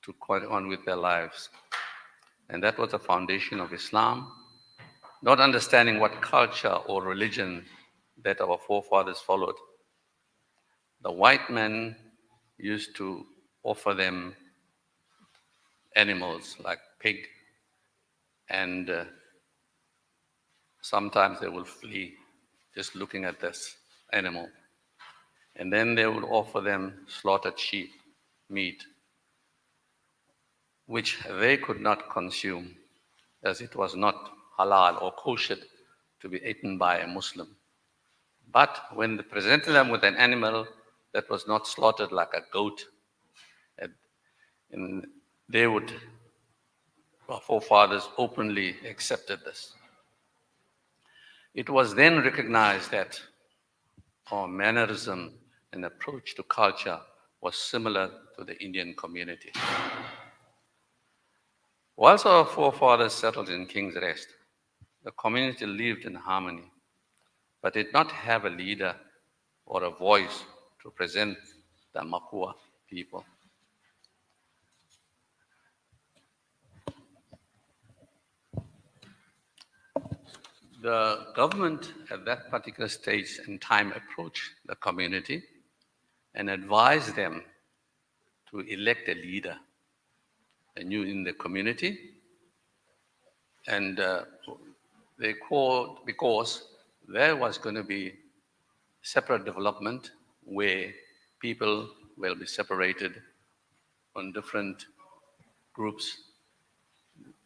to carry on with their lives. And that was the foundation of Islam, not understanding what culture or religion that our forefathers followed. The white men used to offer them animals like pig, and sometimes they will flee just looking at this animal. And then they would offer them slaughtered sheep, meat, which they could not consume as it was not halal or kosher to be eaten by a Muslim. But when they presented them with an animal that was not slaughtered like a goat, and they would, our forefathers openly accepted this. It was then recognized that our mannerism and approach to culture was similar to the Indian community. Whilst our forefathers settled in King's Rest, the community lived in harmony, but did not have a leader or a voice to present the Makua people. The government at that particular stage and time approached the community and advised them to elect a leader, a new in the community. And they called, because there was going to be separate development where people will be separated on different groups,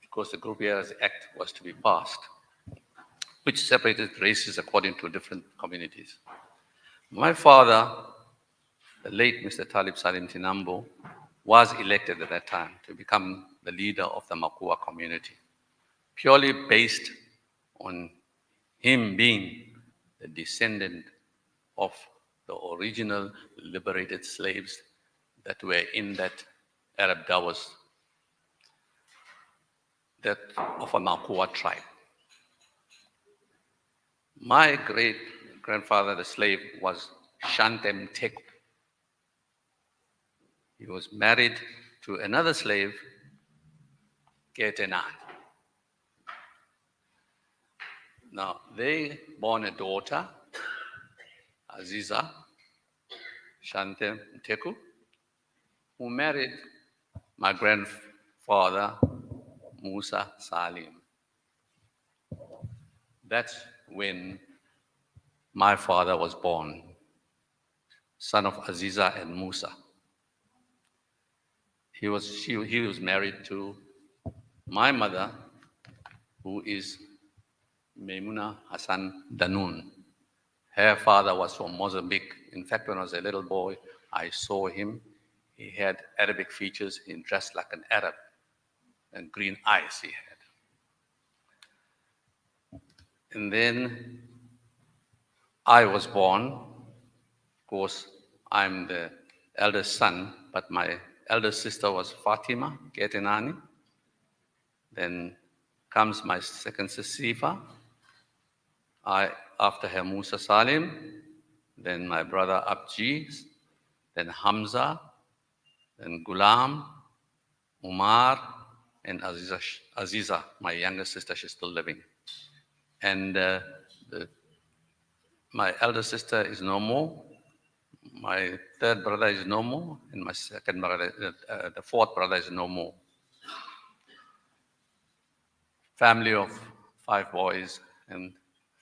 because the Group Areas Act was to be passed, which separated races according to different communities. My father, the late Mr. Talib Salim Tinambo, was elected at that time to become the leader of the Makua community, purely based on him being the descendant of the original liberated slaves that were in that Arab Dawas, that of a Makua tribe. My great-grandfather, the slave, was Shantem Teku. He was married to another slave, Ketenan. Now, they born a daughter, Aziza Shantem Teku, who married my grandfather, Musa Salim. That's when my father was born, son of Aziza and Musa. He was married to my mother, who is Maimuna Hassan Danun. Her father was from Mozambique. In fact, when I was a little boy, I saw him. He had Arabic features. He dressed like an Arab, and green eyes he had. And then I was born. Of course, I'm the eldest son, but my eldest sister was Fatima Ketenani. Then comes my second sister, Sifa. After her, Musa Salim. Then my brother, Abji. Then Hamza. Then Gulam, Umar, and Aziza, my younger sister. She's still living. And my elder sister is no more. My third brother is no more, and my second brother, the fourth brother is no more. Family of 5 boys and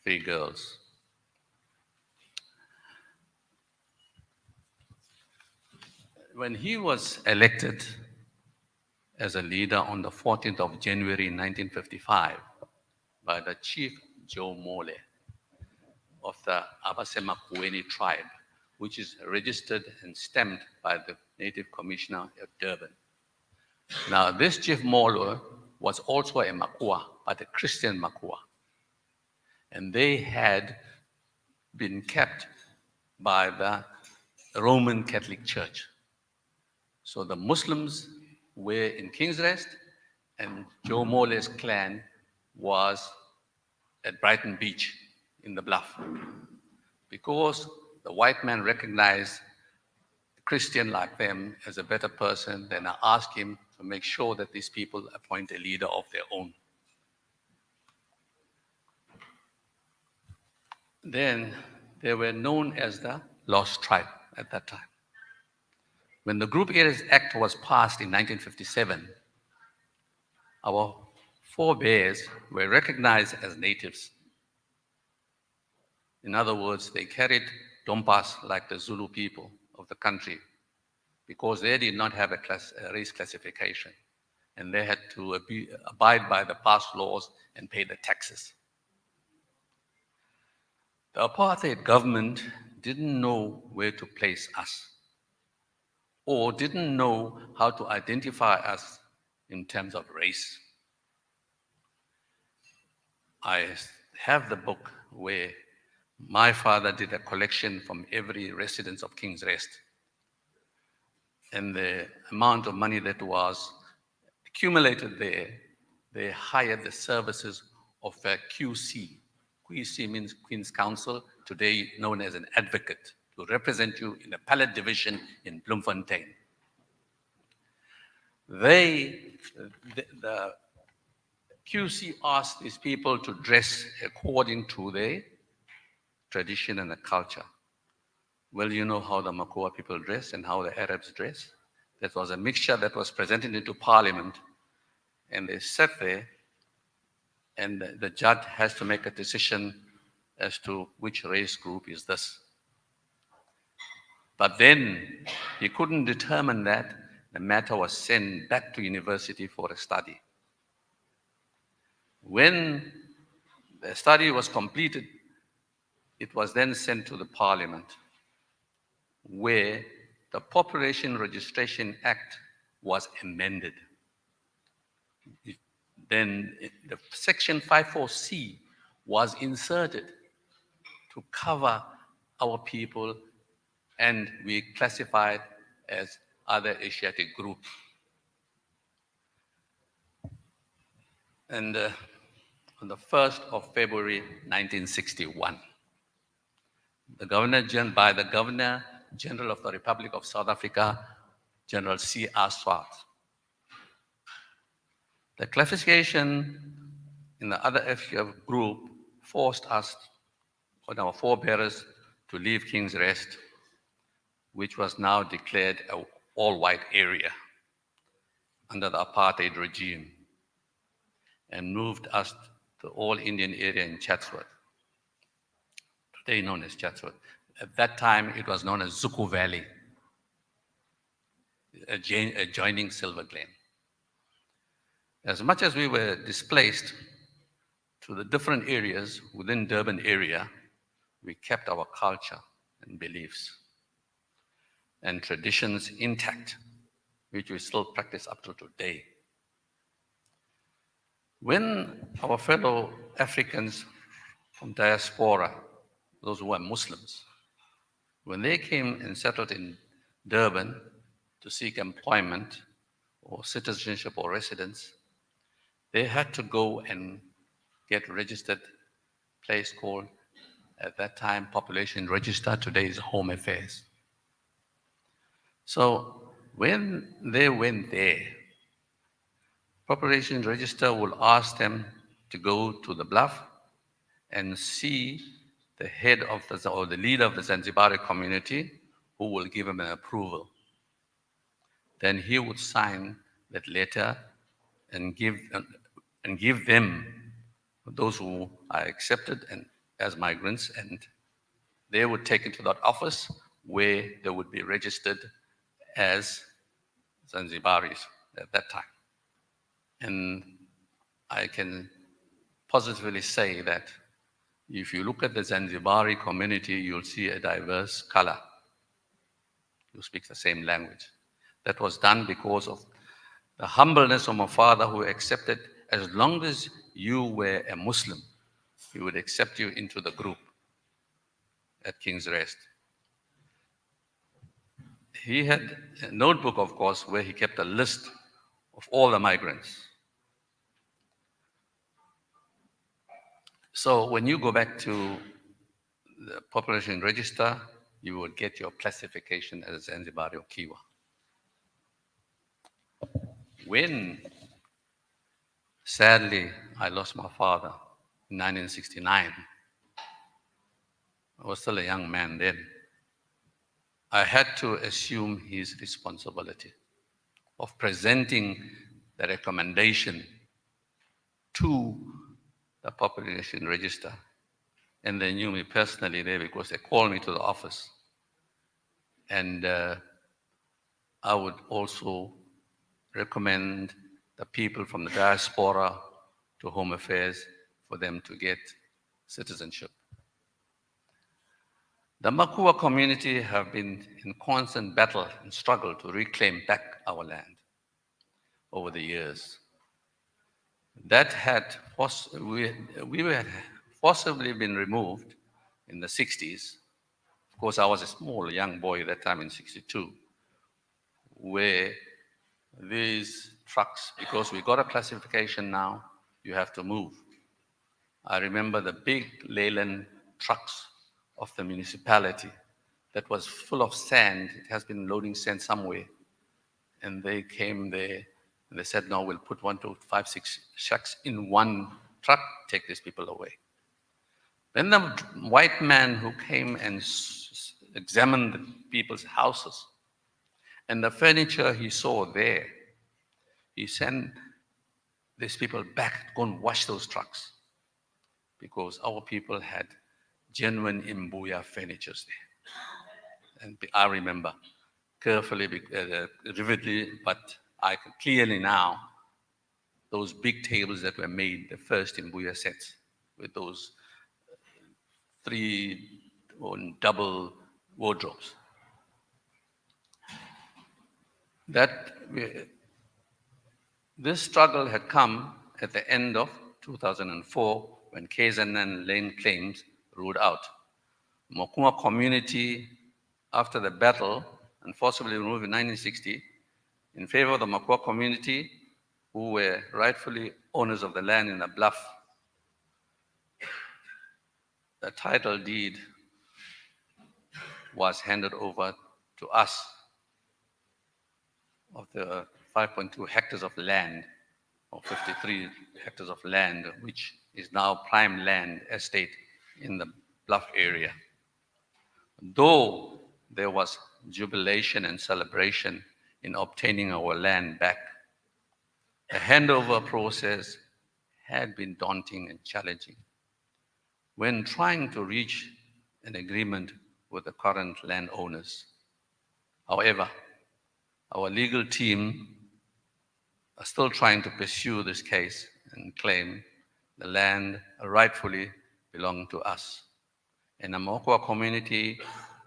3 girls. When he was elected as a leader on the 14th of January 1955 by the chief Joe Mole of the Amakuwa-Zanzibari tribe, which is registered and stamped by the Native Commissioner of Durban. Now, this chief Mole was also a Makua, but a Christian Makua. And they had been kept by the Roman Catholic Church. So the Muslims were in King's Rest, and Joe Mole's clan was at Brighton Beach in the Bluff. Because the white man recognized a Christian like them as a better person, then I asked him to make sure that these people appoint a leader of their own. Then they were known as the Lost Tribe at that time. When the Group Areas Act was passed in 1957, our forebears were recognized as natives. In other words, they carried dompas like the Zulu people of the country because they did not have a race classification, and they had to abide by the past laws and pay the taxes. The apartheid government didn't know where to place us or didn't know how to identify us in terms of race. I have the book where my father did a collection from every resident of King's Rest. And the amount of money that was accumulated there, they hired the services of a QC. QC means Queen's Counsel, today known as an advocate, to represent you in the appellate division in Bloemfontein. The QC asked these people to dress according to their tradition and the culture. Well, you know how the Makua people dress and how the Arabs dress. That was a mixture that was presented into Parliament, and they sat there, and the judge has to make a decision as to which race group is this. But then he couldn't determine that. The matter was sent back to university for a study. When the study was completed, it was then sent to the Parliament, where the Population Registration Act was amended. Then the Section 54C was inserted to cover our people, and we classified as other Asiatic groups. And on the 1st of February 1961, by the Governor General of the Republic of South Africa, General C.R. Swart. The classification in the other FGF group forced us, or our forebearers, to leave King's Rest, which was now declared an all-white area under the apartheid regime, and moved us to all Indian area in Chatsworth, today known as Chatsworth. At that time, it was known as Zuku Valley, adjoining Silver Glen. As much as we were displaced to the different areas within Durban area, we kept our culture and beliefs and traditions intact, which we still practice up to today. When our fellow Africans from diaspora, those who were Muslims, when they came and settled in Durban to seek employment or citizenship or residence, they had to go and get registered, place called, at that time, Population Register, today is Home Affairs. So when they went there, Population Register will ask them to go to the Bluff and see the head of or the leader of the Zanzibari community, who will give him an approval. Then he would sign that letter and give them, those who are accepted and as migrants, and they would take it to that office where they would be registered as Zanzibaris at that time. And I can positively say that if you look at the Zanzibari community, you'll see a diverse color who speaks the same language. That was done because of the humbleness of my father, who accepted, as long as you were a Muslim, he would accept you into the group at King's Rest. He had a notebook, of course, where he kept a list of all the migrants. So when you go back to the population register, you would get your classification as Zanzibari or Kiwa. When, sadly, I lost my father in 1969, I was still a young man then, I had to assume his responsibility of presenting the recommendation to the population register. And they knew me personally there because they called me to the office. And I would also recommend the people from the diaspora to Home Affairs for them to get citizenship. The Amakuwa community have been in constant battle and struggle to reclaim back our land over the years. That had we had forcibly been removed in the 60s. Of course, I was a small young boy at that time in 62, where these trucks, because we got a classification now, you have to move. I remember the big Leyland trucks of the municipality that was full of sand. It has been loading sand somewhere. And they came there and they said, no, we'll put 1, 2, 5, 6 shacks in one truck, take these people away. Then the white man who came and examined the people's houses and the furniture he saw there, he sent these people back to go and wash those trucks because our people had genuine Imbuya furnitures there. And I remember carefully, vividly, but I can clearly now, those big tables that were made, the first Imbuya sets, with those 3 or double wardrobes. This struggle had come at the end of 2004 when KZN land claims ruled out. Amakuwa community, after the battle and forcibly removed in 1960, in favor of the Amakuwa community, who were rightfully owners of the land in the bluff, the title deed was handed over to us of the 5.2 hectares of land, or 53 hectares of land, which is now prime land estate in the bluff area. Though there was jubilation and celebration in obtaining our land back, the handover process had been daunting and challenging. When trying to reach an agreement with the current landowners. However, our legal team are still trying to pursue this case and claim the land rightfully belonged to us. In the Amakuwa community,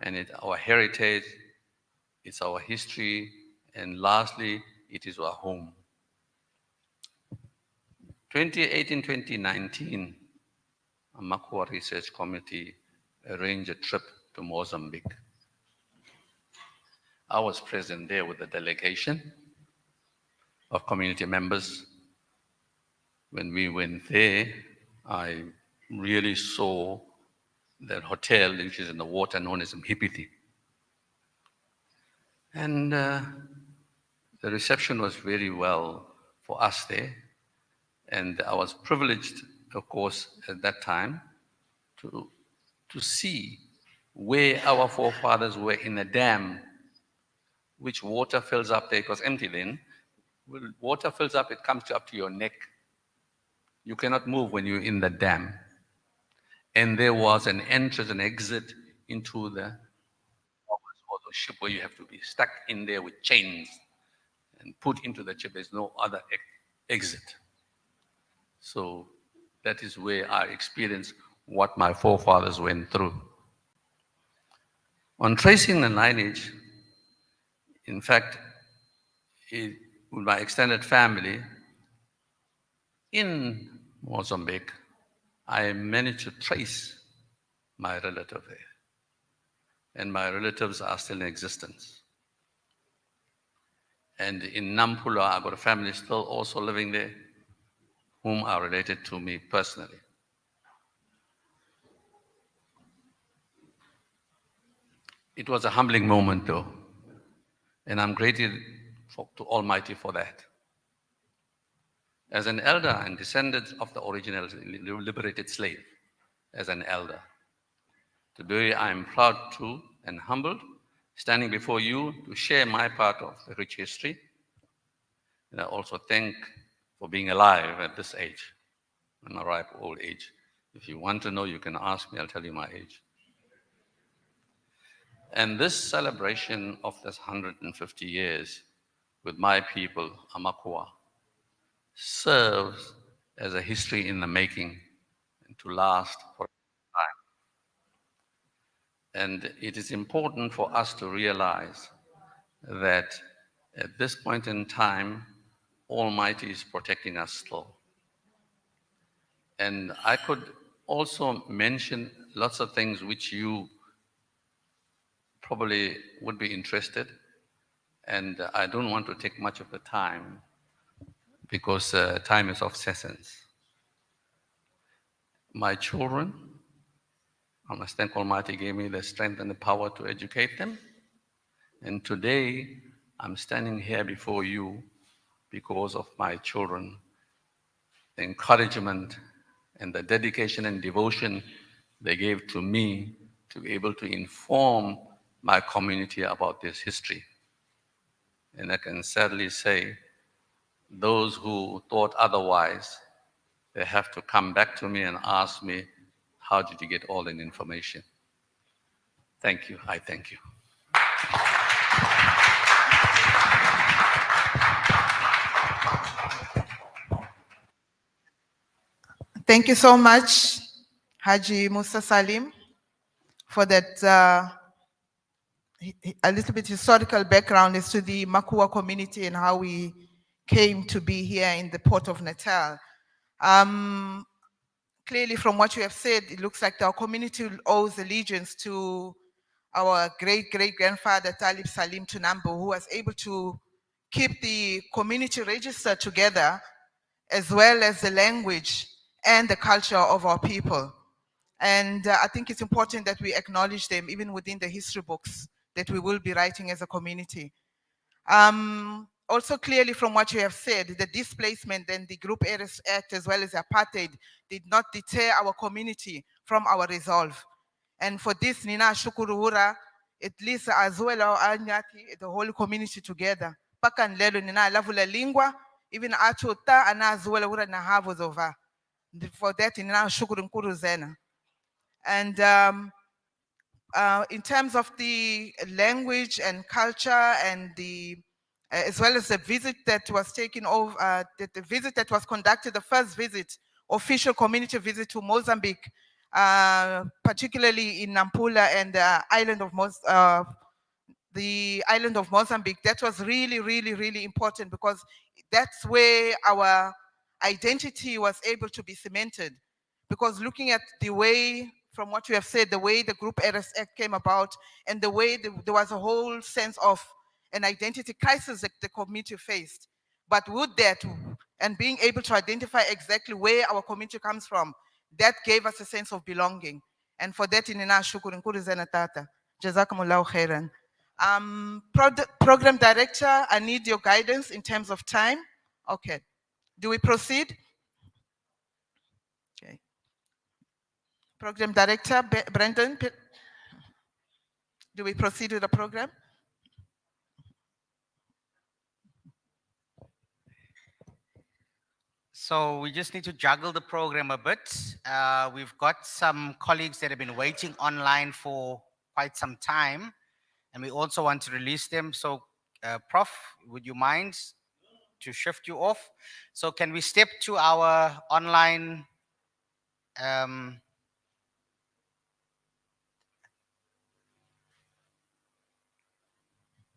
and our heritage, it's our history, and lastly, it is our home. 2018-2019, Amakuwa Research Committee arranged a trip to Mozambique. I was present there with a delegation of community members. When we went there, I really saw that hotel, which is in the water, known as Mhipiti. And the reception was very well for us there. And I was privileged, of course, at that time to see where our forefathers were in a dam, which water fills up there, it was empty then. When water fills up, it comes up to your neck. You cannot move when you're in the dam. And there was an entrance and exit into the ship where you have to be stuck in there with chains and put into the ship. There's no other exit. So that is where I experienced what my forefathers went through. On tracing the lineage, in fact, with my extended family in Mozambique, I managed to trace my relative there. And my relatives are still in existence. And in Nampula, I've got a family still also living there, whom are related to me personally. It was a humbling moment though, and I'm grateful to Almighty for that. As an elder and descendant of the original liberated slave, as an elder, today I am proud to and humbled, standing before you to share my part of the rich history. And I also thank for being alive at this age, in my ripe old age. If you want to know, you can ask me, I'll tell you my age. And this celebration of this 150 years with my people, Amakuwa, serves as a history in the making and to last for time. And it is important for us to realize that at this point in time, Almighty is protecting us still. And I could also mention lots of things which you probably would be interested, and I don't want to take much of the time because time is of essence. My children, I must thank Almighty gave me the strength and the power to educate them. And today, I'm standing here before you because of my children, the encouragement and the dedication and devotion they gave to me to be able to inform my community about this history. And I can sadly say, those who thought otherwise, they have to come back to me and ask me, how did you get all that information? Thank you, I thank you. Thank you so much, Haji Musa Salim, for that a little bit historical background as to the Makua community and how we came to be here in the port of Natal. Clearly, from what you have said, it looks like our community owes allegiance to our great-great-grandfather, Talib Salim Tunambo, who was able to keep the community register together, as well as the language and the culture of our people. And I think it's important that we acknowledge them, even within the history books that we will be writing as a community. Also clearly from what you have said, the displacement and the Group Areas Act as well as apartheid did not deter our community from our resolve. And for this, Nina Shukuruhura, at least as well our Anyati, the whole community together. Pakan lelo Nina lavula lingua, even Achota and as well hura na havos over. For that, Nina Shukuru Zena. And in terms of the language and culture and the as well as the visit that was taken over, the visit that was conducted, the first visit, official community visit to Mozambique, particularly in Nampula and the island of Mozambique. That was really, really, really important because that's where our identity was able to be cemented. Because looking at the way, from what you have said, the way the Group Areas Act came about and the way there was a whole sense of an identity crisis that the community faced. But with that, and being able to identify exactly where our community comes from, that gave us a sense of belonging. And for that, Inina Shukuru Nkuru Zena Tata. Jazakumullahu khairan. Program Director, I need your guidance in terms of time. Okay. Do we proceed? Okay. Program Director, Brendan. Do we proceed with the program? So we just need to juggle the program a bit. We've got some colleagues that have been waiting online for quite some time, and we also want to release them. So, Prof, would you mind to shift you off? So can we step to our online um,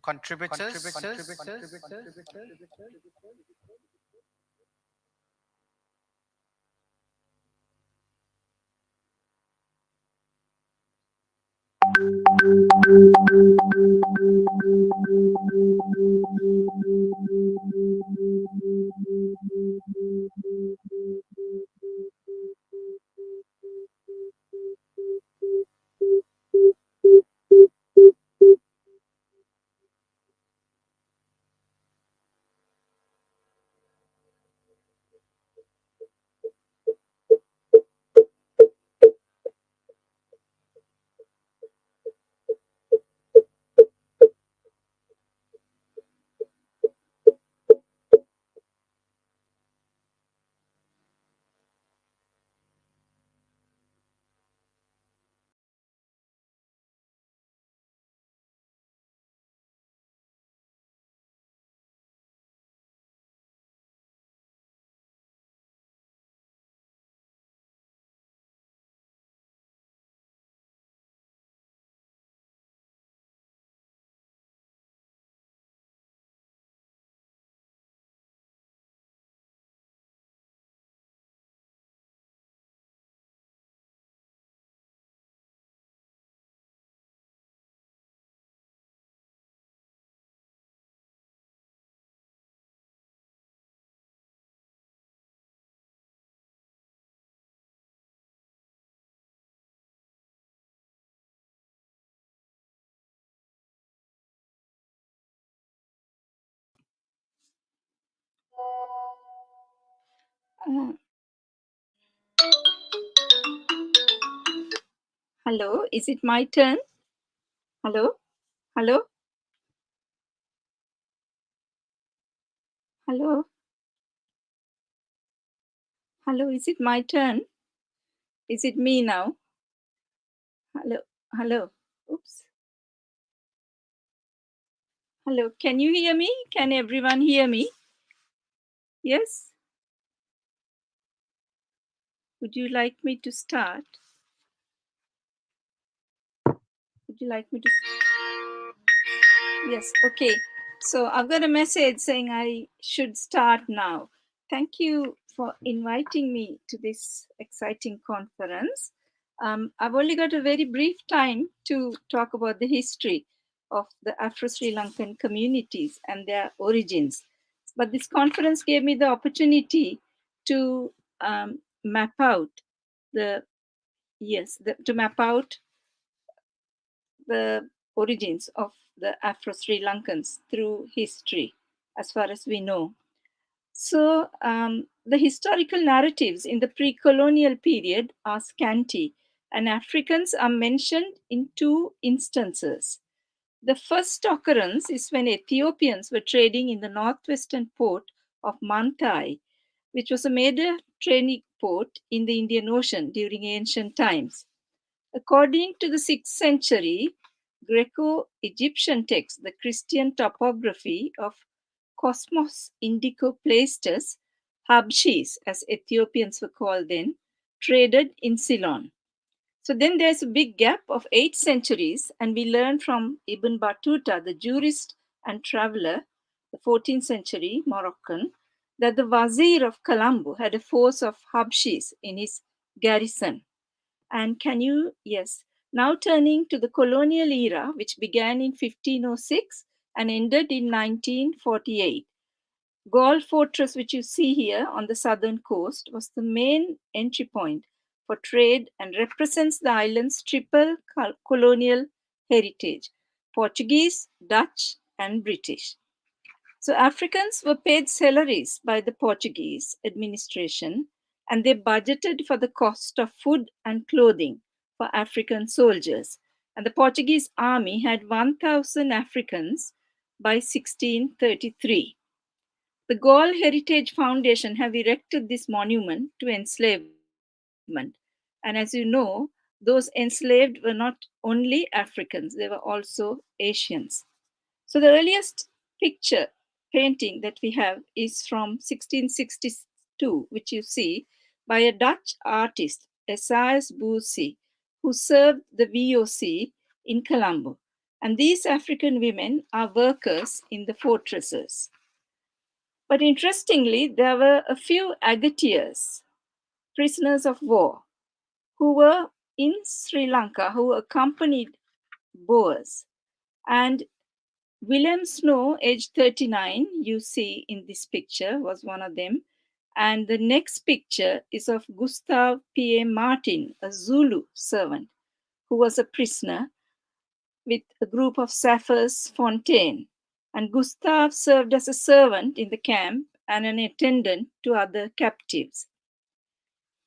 contributors? Hello, is it my turn? Hello? Hello? Hello? Hello, is it my turn? Is it me now? Hello? Hello? Oops. Hello, can you hear me? Can everyone hear me? Yes? Would you like me to start? Would you like me to? Yes, okay. So I've got a message saying I should start now. Thank you for inviting me to this exciting conference. I've only got a very brief time to talk about the history of the Afro-Sri Lankan communities and their origins. But this conference gave me the opportunity to map out the, to map out the origins of the Afro-Sri Lankans through history, as far as we know. So the historical narratives in the pre-colonial period are scanty, and Africans are mentioned in two instances. The first occurrence is when Ethiopians were trading in the northwestern port of Mantai, which was a major trading port in the Indian Ocean during ancient times. According to the 6th century Greco-Egyptian text, the Christian topography of Cosmos Indico placed us, Habshis, as Ethiopians were called then, traded in Ceylon. So then there's a big gap of 8 centuries, and we learn from Ibn Battuta, the jurist and traveler, the 14th century Moroccan, that the Wazir of Colombo had a force of Habshis in his garrison. And can you, yes, now turning to the colonial era, which began in 1506 and ended in 1948. Galle Fortress, which you see here on the southern coast, was the main entry point for trade and represents the island's triple colonial heritage, Portuguese, Dutch, and British. So Africans were paid salaries by the Portuguese administration, and they budgeted for the cost of food and clothing for African soldiers. And the Portuguese army had 1,000 Africans by 1633. The Gaul Heritage Foundation have erected this monument to enslavement. And as you know, those enslaved were not only Africans, they were also Asians. So the earliest picture painting that we have is from 1662, which you see by a Dutch artist, Esaias Boussy, who served the VOC in Colombo. And these African women are workers in the fortresses. But interestingly, there were a few agateers, prisoners of war, who were in Sri Lanka, who accompanied Boers. And William Snow, aged 39, you see in this picture, was one of them. And the next picture is of Gustav P.A. Martin, a Zulu servant, who was a prisoner with a group of Sapphirs Fontaine. And Gustav served as a servant in the camp and an attendant to other captives.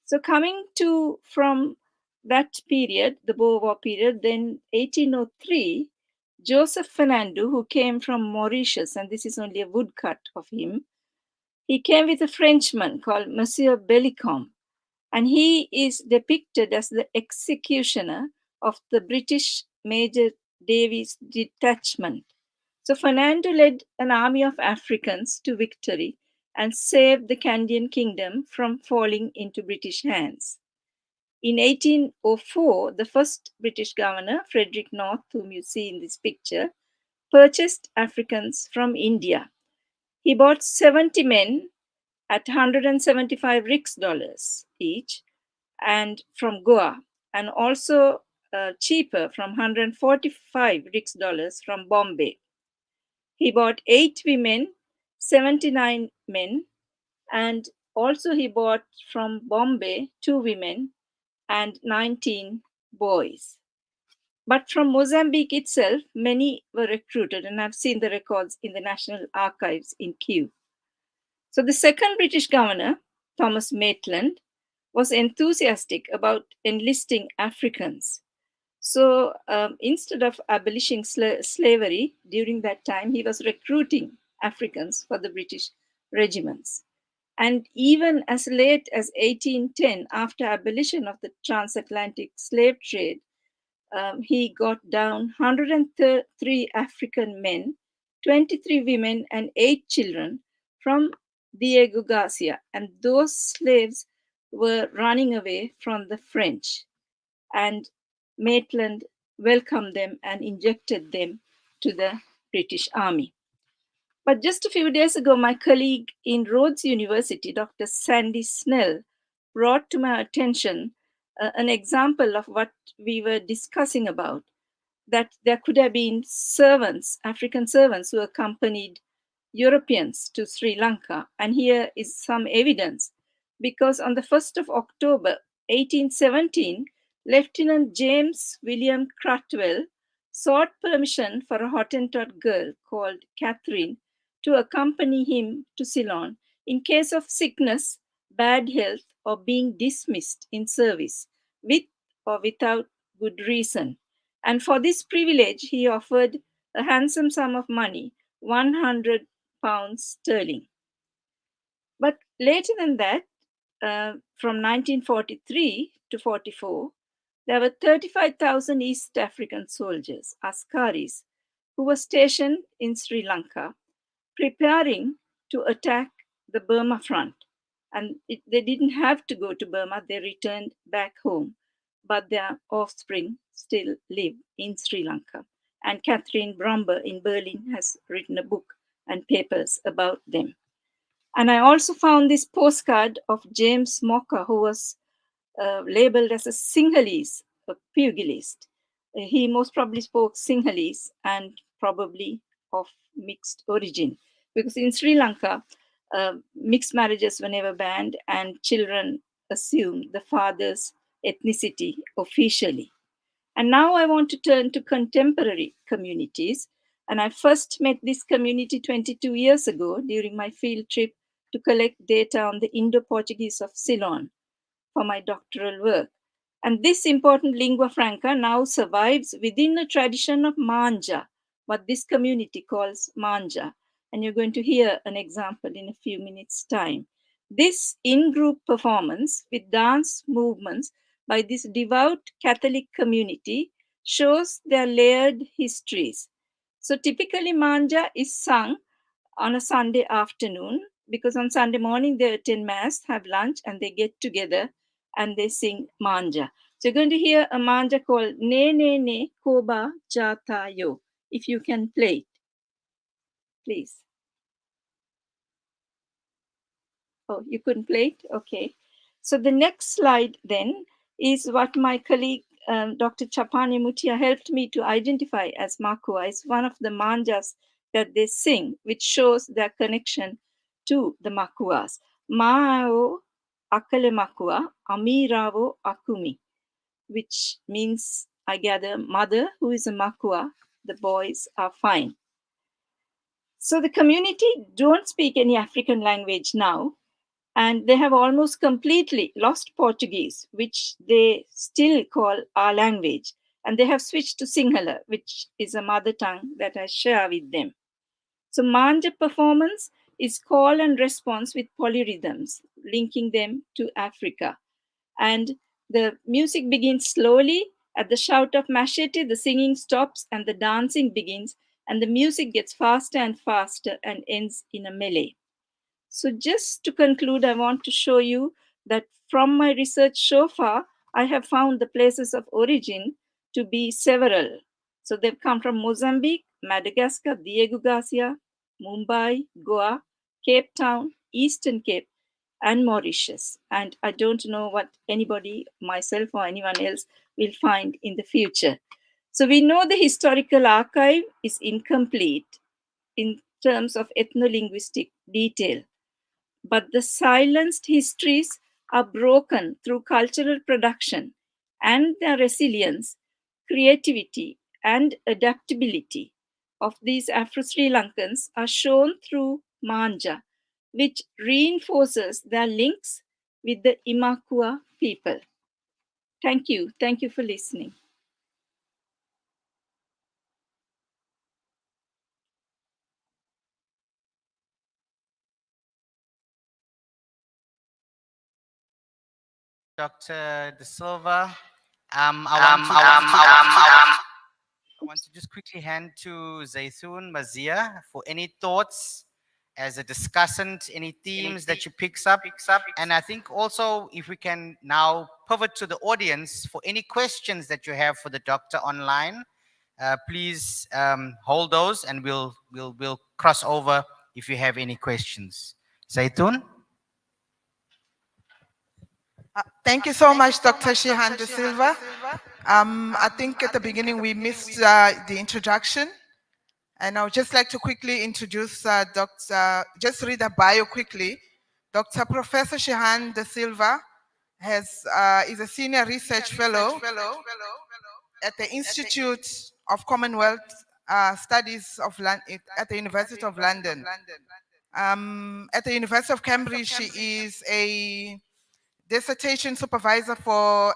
So coming to from that period, the Boer War period, then 1803, Joseph Fernando, who came from Mauritius, and this is only a woodcut of him, he came with a Frenchman called Monsieur Bellicombe, and he is depicted as the executioner of the British Major Davies detachment. So Fernando led an army of Africans to victory and saved the Candian kingdom from falling into British hands. In 1804, the first British governor, Frederick North, whom you see in this picture, purchased Africans from India. He bought 70 men at 175 rix dollars each, and from Goa, and also cheaper from 145 rix dollars from Bombay. He bought 8 women, 79 men, and also he bought from Bombay 2 women and 19 boys. But from Mozambique itself, many were recruited, and I've seen the records in the National Archives in Kew. So the second British governor, Thomas Maitland, was enthusiastic about enlisting Africans. So instead of abolishing slavery during that time, he was recruiting Africans for the British regiments. And even as late as 1810, after abolition of the transatlantic slave trade, he got down 103 African men, 23 women, and 8 children from Diego Garcia. And those slaves were running away from the French. And Maitland welcomed them and injected them to the British Army. But just a few days ago, my colleague in Rhodes University, Dr. Sandy Snell, brought to my attention an example of what we were discussing about, that there could have been servants, African servants, who accompanied Europeans to Sri Lanka. And here is some evidence, because on the 1st of October, 1817, Lieutenant James William Cratwell sought permission for a Hottentot girl called Catherine to accompany him to Ceylon in case of sickness, bad health, or being dismissed in service, with or without good reason. And for this privilege, he offered a handsome sum of money, 100 pounds sterling. But later than that, from 1943 to 44, there were 35,000 East African soldiers, Askaris, who were stationed in Sri Lanka, preparing to attack the Burma front. And they didn't have to go to Burma, they returned back home. But their offspring still live in Sri Lanka. And Catherine Bromber in Berlin has written a book and papers about them. And I also found this postcard of James Mocker, who was labeled as a Sinhalese, a pugilist. He most probably spoke Sinhalese and probably of mixed origin, because in Sri Lanka, mixed marriages were never banned and children assumed the father's ethnicity officially. And now I want to turn to contemporary communities. And I first met this community 22 years ago during my field trip to collect data on the Indo-Portuguese of Ceylon for my doctoral work. And this important lingua franca now survives within a tradition of manja, what this community calls manja. And you're going to hear an example in a few minutes' time. This in group performance with dance movements by this devout Catholic community shows their layered histories. So typically, manja is sung on a Sunday afternoon because on Sunday morning they attend Mass, have lunch, and they get together and they sing manja. So you're going to hear a manja called Ne Ne Ne Koba Jata Yo. If you can play it, please. Oh, you couldn't play it? Okay. So the next slide then is what my colleague Dr. Chapani Mutia helped me to identify as Makua. It's one of the manjas that they sing, which shows their connection to the Makuas. Ma'ao akale Makua, amiravo akumi, which means, I gather, mother who is a Makua, the boys are fine. So the community don't speak any African language now, and they have almost completely lost Portuguese, which they still call our language. And they have switched to Sinhala, which is a mother tongue that I share with them. So Manja performance is call and response with polyrhythms, linking them to Africa. And the music begins slowly. At the shout of machete, the singing stops and the dancing begins, and the music gets faster and faster and ends in a melee. So just to conclude, I want to show you that from my research so far, I have found the places of origin to be several. So they've come from Mozambique, Madagascar, Diego Garcia, Mumbai, Goa, Cape Town, Eastern Cape, and Mauritius. And I don't know what anybody, myself or anyone else, will find in the future. So we know the historical archive is incomplete in terms of ethno-linguistic detail, but the silenced histories are broken through cultural production, and the resilience, creativity, and adaptability of these Afro Sri Lankans are shown through Manja, which reinforces their links with the Imakua people. Thank you. Thank you for listening. Dr. De Silva. I want to just quickly hand to Zaytun Mazia for any thoughts as a discussant, any themes that you picks up. And I think also if we can now pivot to the audience for any questions that you have for the doctor online, please hold those and we'll cross over if you have any questions. Zaytun? Thank you so much, Dr. Shahan de Silva. I think at the beginning we missed the introduction, and I would just like to quickly introduce just read a bio quickly. Dr. Professor Shahan de Silva is a senior research fellow at the Institute of Commonwealth Studies at the University of London. At the University of Cambridge, she is a dissertation supervisor for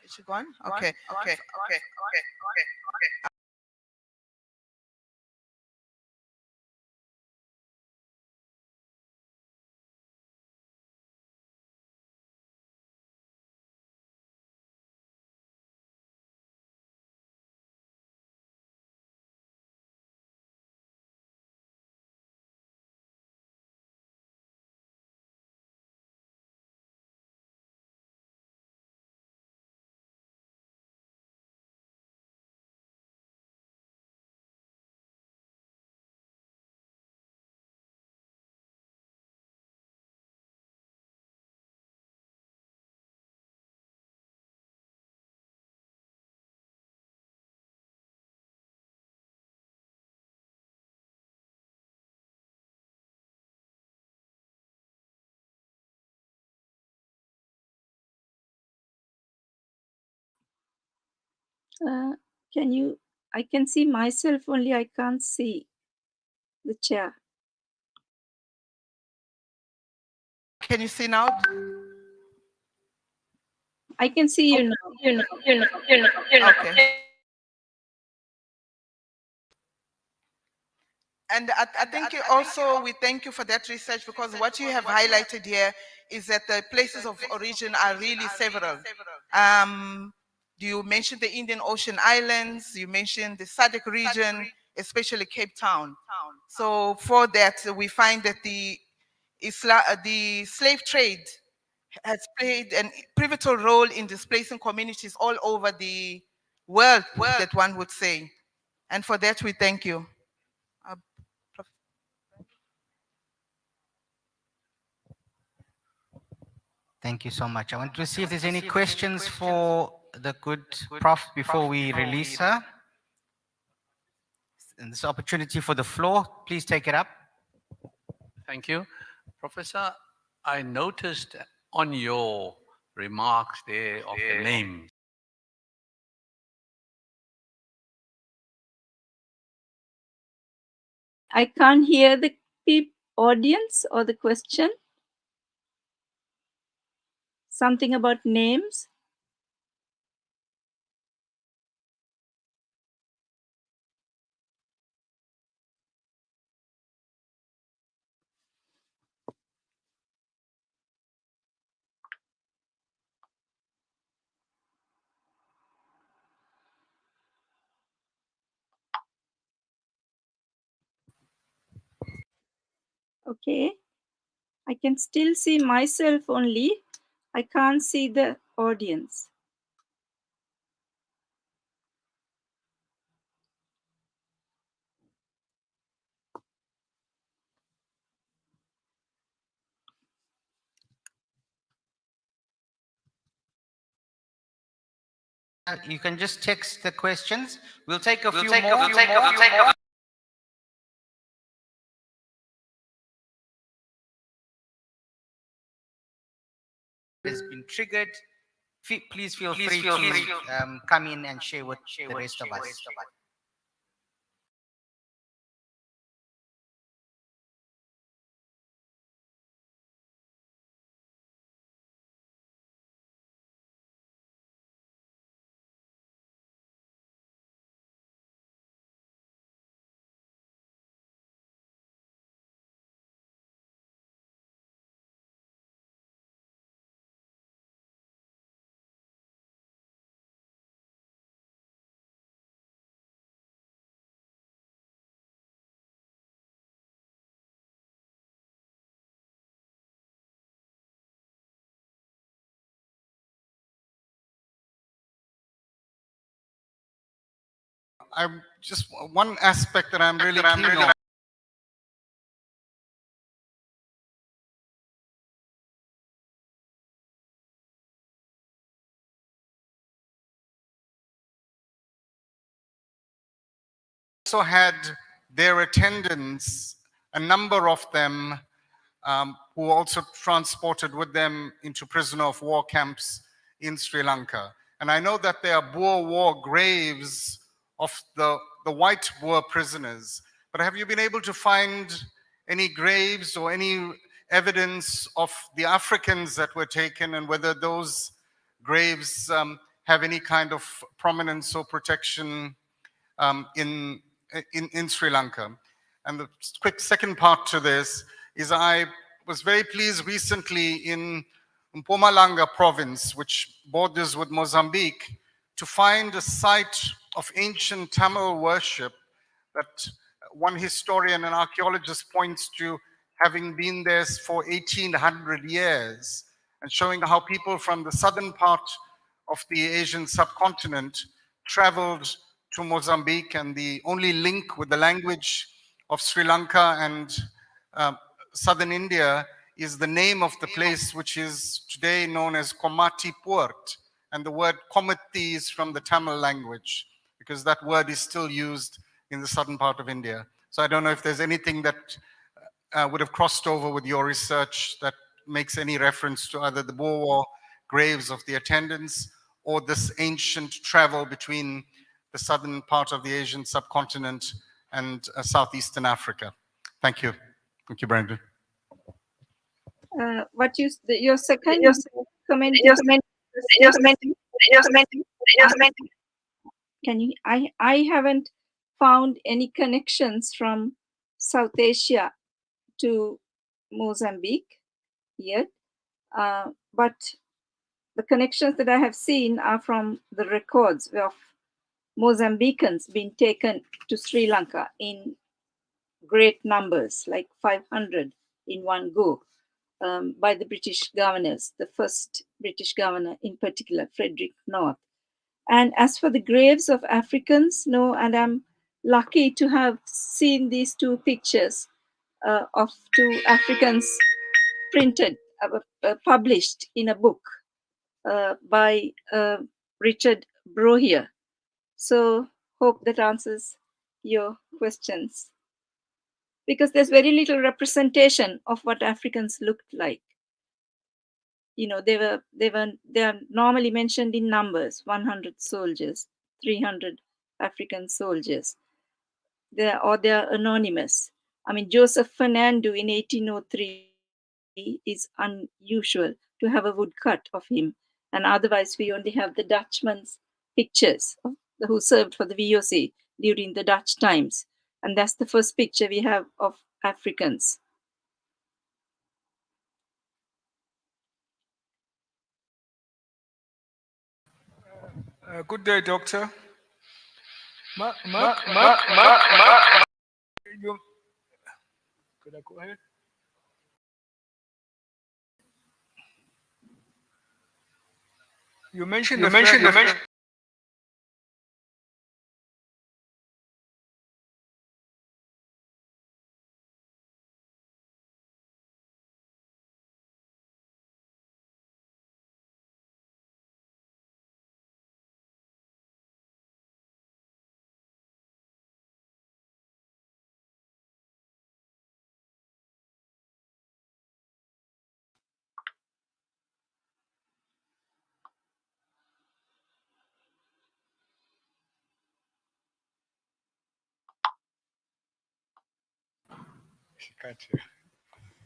Is she gone? Okay. Can you, I can see myself only, I can't see the chair. Can you see now? I can see you now. Okay. And I think also we thank you for that research, because what you have highlighted here is that the places of origin are really several. You mentioned the Indian Ocean Islands, you mentioned the SADC region, especially Cape Town. So for that, we find that the slave trade has played a pivotal role in displacing communities all over the world, that one would say. And for that, we thank you. Thank you so much. I want to see if there's any questions for the good Prof before we release her. And this opportunity for the floor, please take it up. Thank you. Professor, I noticed on your remarks there of the names. I can't hear the audience or the question. Something about names. Okay. I can still see myself only. I can't see the audience. You can just text the questions. We'll take a few more. Has been triggered. Please feel free to come in and share with the rest of us. I'm just one aspect that I'm really keen on. Also had their attendants, a number of them, who also transported with them into prisoner of war camps in Sri Lanka. And I know that there are Boer War graves of the white Boer prisoners, but have you been able to find any graves or any evidence of the Africans that were taken, and whether those graves have any kind of prominence or protection in Sri Lanka? And the quick second part to this is I was very pleased recently in Mpumalanga province, which borders with Mozambique, to find a site of ancient Tamil worship that one historian and archaeologist points to having been there for 1800 years, and showing how people from the southern part of the Asian subcontinent traveled to Mozambique, and the only link with the language of Sri Lanka and southern India is the name of the place, which is today known as Komati Port. And the word Komati is from the Tamil language, because that word is still used in the southern part of India. So I don't know if there's anything that would have crossed over with your research that makes any reference to either the Boer War graves of the attendants or this ancient travel between the southern part of the Asian subcontinent and southeastern Africa. Thank you. Thank you, Brandon. Your second Your comment? your comment, your comment, your comment, your comment. Can you? I haven't found any connections from South Asia to Mozambique yet, but the connections that I have seen are from the records of Mozambicans being taken to Sri Lanka in great numbers, like 500 in one go, by the British governors, the first British governor in particular, Frederick North. And as for the graves of Africans, no, and I'm lucky to have seen these two pictures of two Africans printed, published in a book by Richard Brohier. So hope that answers your questions. Because there's very little representation of what Africans looked like. You know, they are normally mentioned in numbers: 100 soldiers, 300 African soldiers. They're anonymous. I mean, Joseph Fernando in 1803 is unusual to have a woodcut of him, and otherwise we only have the Dutchman's pictures of who served for the VOC during the Dutch times, and that's the first picture we have of Africans. Good day, doctor. Could I go ahead? You mentioned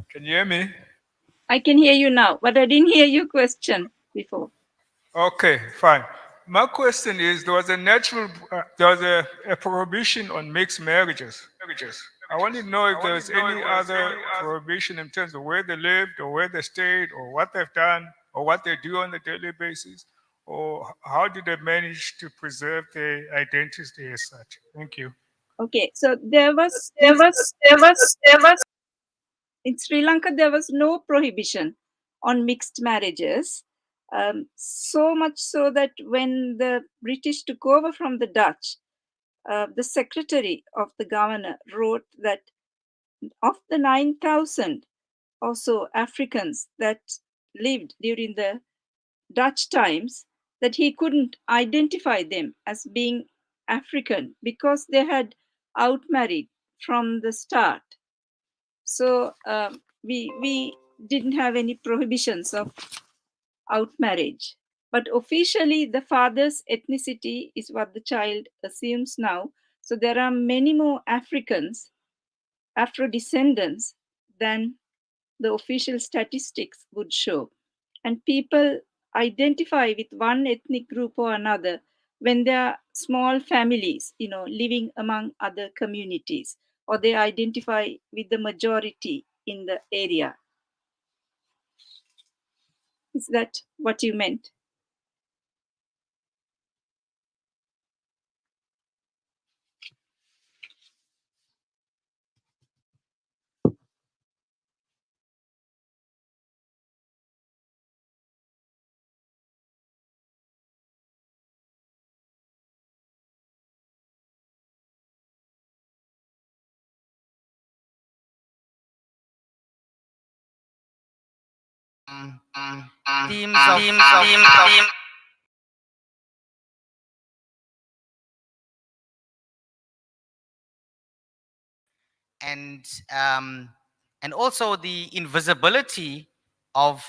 Can you hear me? I can hear you now, but I didn't hear your question before. Okay, fine. My question is, there was a prohibition on mixed marriages. I want to know if there's any other prohibition in terms of where they lived or where they stayed or what they've done or what they do on a daily basis, or how did they manage to preserve their identity as such? Thank you. Okay, so there was in Sri Lanka, there was no prohibition on mixed marriages. So much so that when the British took over from the Dutch, the secretary of the governor wrote that of the 9,000 or so Africans that lived during the Dutch times, that he couldn't identify them as being African because they had outmarried from the start. So we didn't have any prohibitions of outmarriage. But officially, the father's ethnicity is what the child assumes now. So there are many more Africans, Afro descendants, than the official statistics would show. And people identify with one ethnic group or another when they are small families, you know, living among other communities, or they identify with the majority in the area. Is that what you meant? Themes of and also the invisibility of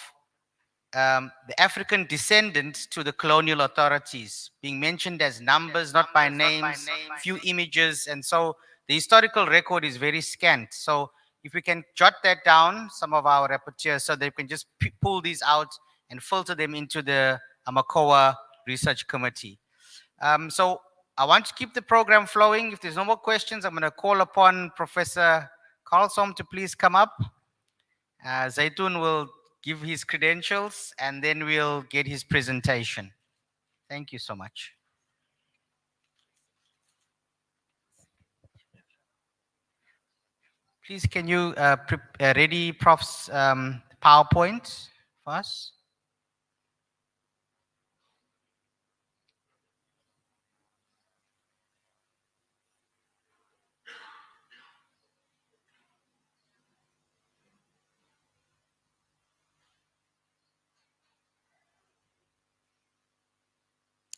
the African descendant to the colonial authorities, being mentioned as numbers, not by names, few images, and so the historical record is very scant. So if we can jot that down, some of our rapporteurs, so they can just pull these out and filter them into the Amakowa Research Committee. So I want to keep the program flowing. If there's no more questions, I'm going to call upon Professor Carlson to please come up. Zaitun will give his credentials and then we'll get his presentation. Thank you so much. Please, can you ready Prof's PowerPoint for us?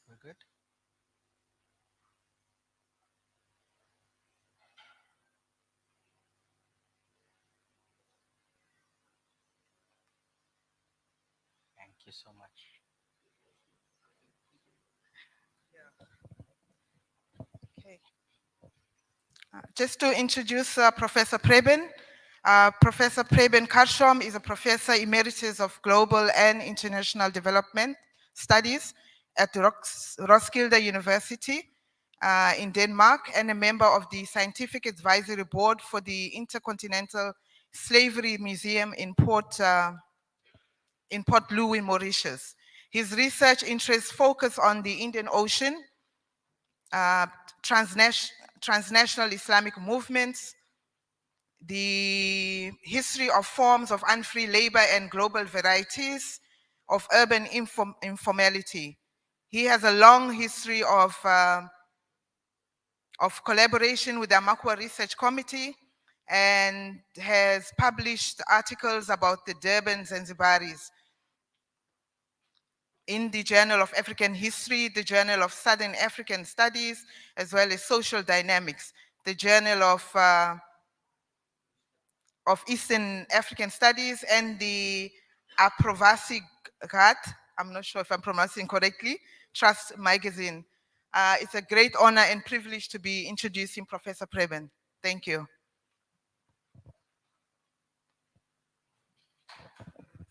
We're good. Thank you so much. Okay. Just to introduce Professor Praben. Professor Praben Karshom is a Professor Emeritus of Global and International Development Studies at Roskilde University in Denmark and a member of the Scientific Advisory Board for the Intercontinental Slavery Museum in Port Louis, Mauritius. His research interests focus on the Indian Ocean, transnational Islamic movements, the history of forms of unfree labor and global varieties of urban informality. He has a long history of collaboration with the Amakuwa Research Committee and has published articles about the Durban Zanzibaris in the Journal of African History, the Journal of Southern African Studies, as well as Social Dynamics, the Journal of Eastern African Studies, and the Aprovasi Ghat, I'm not sure if I'm pronouncing correctly, Trust Magazine. It's a great honor and privilege to be introducing Professor Praben. Thank you.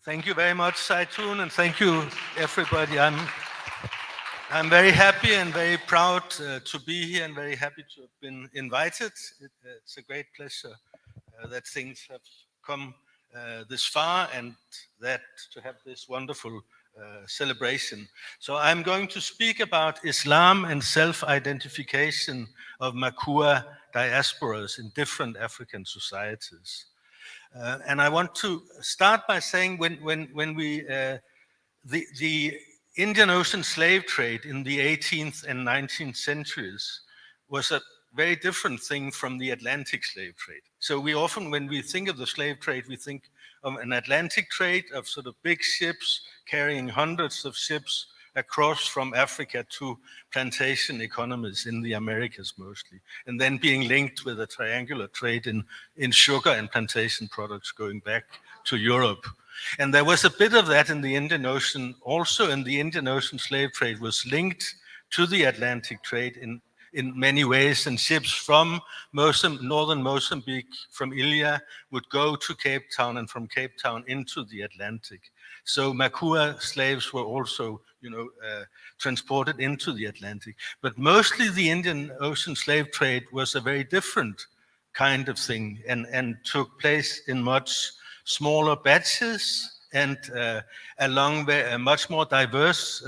Thank you very much, Zaitun, and thank you, everybody. I'm very happy and very proud to be here and very happy to have been invited. It's a great pleasure that things have come this far and that to have this wonderful celebration. So I'm going to speak about Islam and self-identification of Makua diasporas in different African societies. And I want to start by saying the Indian Ocean slave trade in the 18th and 19th centuries was a very different thing from the Atlantic slave trade. So we often, when we think of the slave trade, we think of an Atlantic trade of sort of big ships carrying hundreds of ships across from Africa to plantation economies in the Americas mostly, and then being linked with a triangular trade in sugar and plantation products going back to Europe. And there was a bit of that in the Indian Ocean also, and the Indian Ocean slave trade was linked to the Atlantic trade in many ways, and ships from northern Mozambique, from Ilya, would go to Cape Town, and from Cape Town into the Atlantic. So Makua slaves were also, transported into the Atlantic. But mostly the Indian Ocean slave trade was a very different kind of thing and took place in much smaller batches and along a much more diverse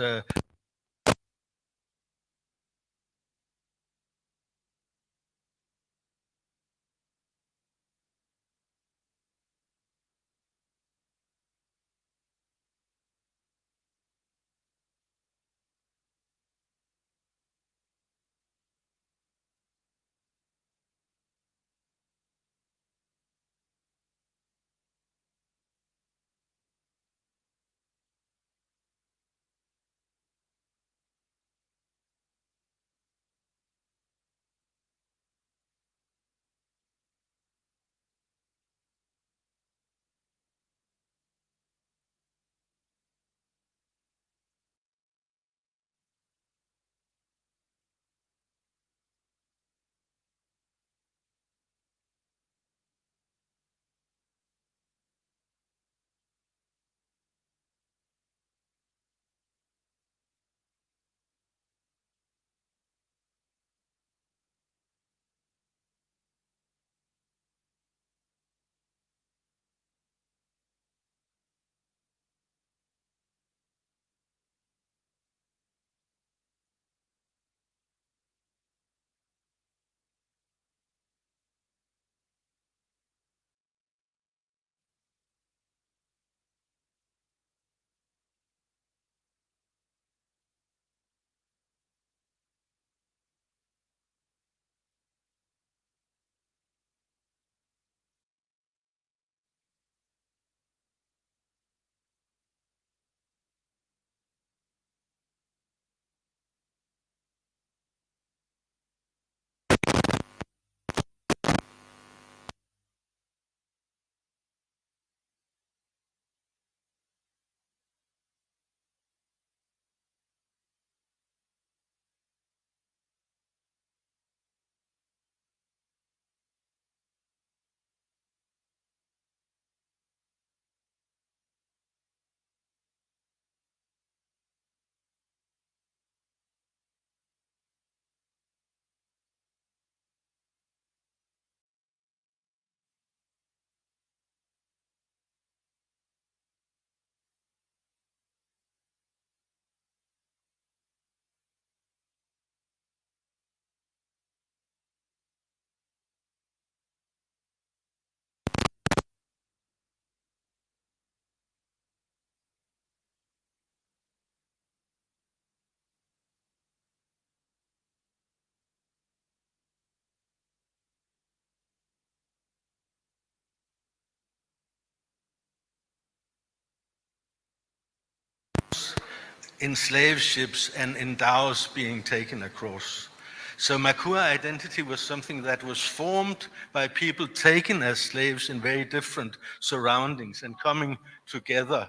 in slave ships and in dhows being taken across. So Makua identity was something that was formed by people taken as slaves in very different surroundings and coming together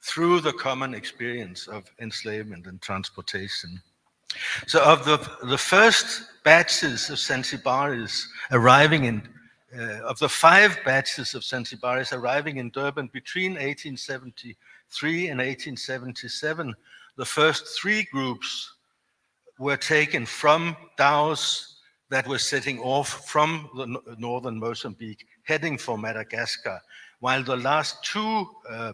through the common experience of enslavement and transportation. So of the first batches of Zanzibaris arriving in, of the 5 batches of Zanzibaris arriving in Durban between 1873 and 1877, the first 3 groups were taken from dhows that were setting off from the northern Mozambique, heading for Madagascar, while the last 2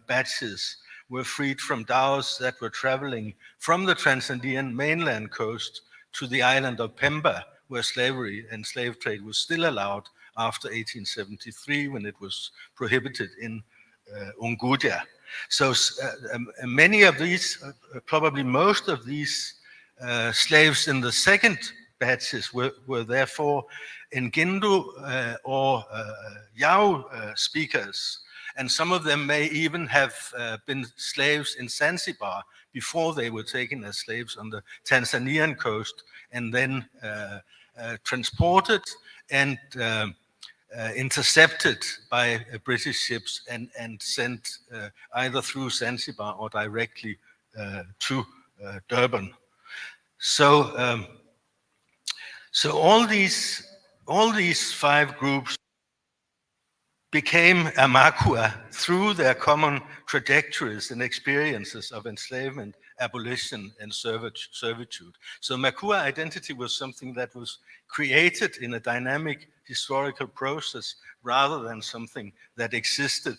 batches were freed from dhows that were traveling from the Tanzanian mainland coast to the island of Pemba, where slavery and slave trade was still allowed after 1873, when it was prohibited in Unguja. So many of these, probably most of these slaves in the second batches were therefore Ngindu or Yao speakers. And some of them may even have been slaves in Zanzibar before they were taken as slaves on the Tanzanian coast and then transported and intercepted by British ships and sent either through Zanzibar or directly to Durban. So, so all these 5 groups became Amakua through their common trajectories and experiences of enslavement, abolition, and servitude. So Makua identity was something that was created in a dynamic historical process rather than something that existed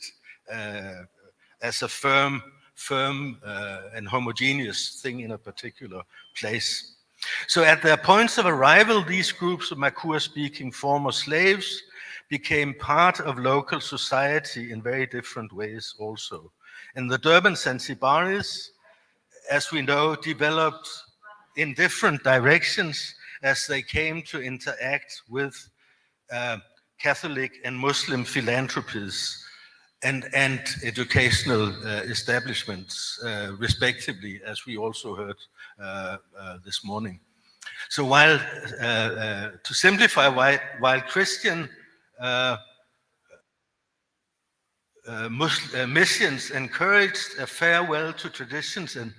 as a firm and homogeneous thing in a particular place. So at their points of arrival, these groups of Makua-speaking former slaves became part of local society in very different ways also. And the Durban Zanzibaris, as we know, developed in different directions as they came to interact with Catholic and Muslim philanthropies and educational establishments, respectively, as we also heard this morning. So while, to simplify, while Christian missions encouraged a farewell to traditions and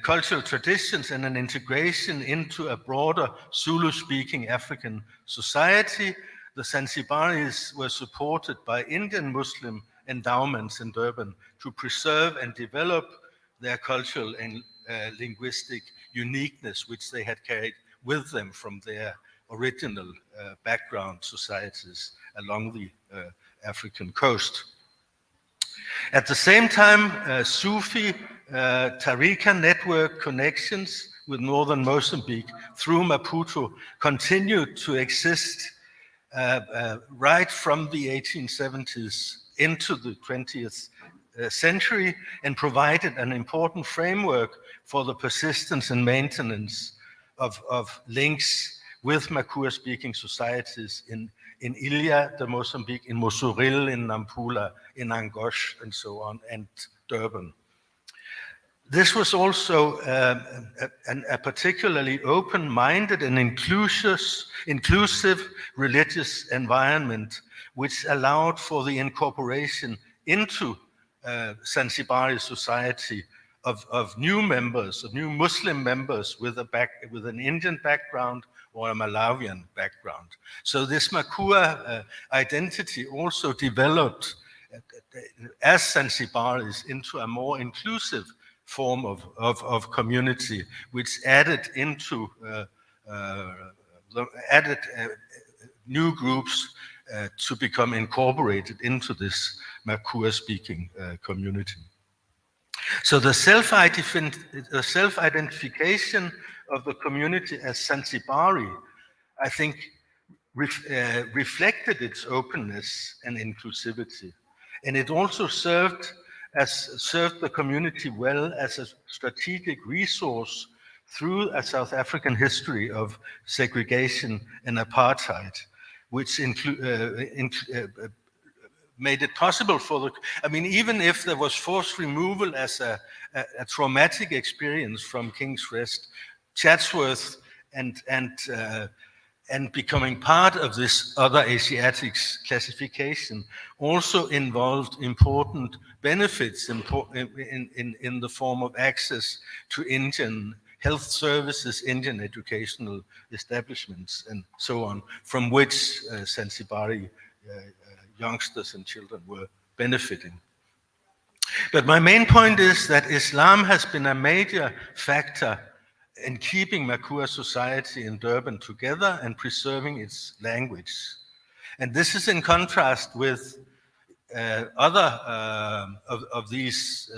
cultural traditions and an integration into a broader Zulu-speaking African society, the Zanzibaris were supported by Indian Muslim endowments in Durban to preserve and develop their cultural and linguistic uniqueness, which they had carried with them from their original background societies along the African coast. At the same time, Sufi Tariqa network connections with northern Mozambique through Maputo continued to exist right from the 1870s into the 20th century and provided an important framework for the persistence and maintenance of links with Makua-speaking societies in Ilha de Mozambique, in Mosuril, in Nampula, in Angoche, and so on, and Durban. This was also a particularly open-minded and inclusive religious environment, which allowed for the incorporation into Zanzibari society of new members, of new Muslim members with an Indian background or a Malawian background. So this Makua identity also developed as Zanzibaris into a more inclusive form of community, which added into new groups to become incorporated into this Makua-speaking community. So the self-identification of the community as Zanzibari, I think, reflected its openness and inclusivity. And it also served the community well as a strategic resource through a South African history of segregation and apartheid, which made it possible for the, I mean, even if there was forced removal as a traumatic experience from King's Rest, Chatsworth and becoming part of this other Asiatics classification also involved important benefits in the form of access to Indian health services, Indian educational establishments, and so on, from which Zanzibari youngsters and children were benefiting. But my main point is that Islam has been a major factor in keeping Makua society in Durban together and preserving its language. And this is in contrast with other of these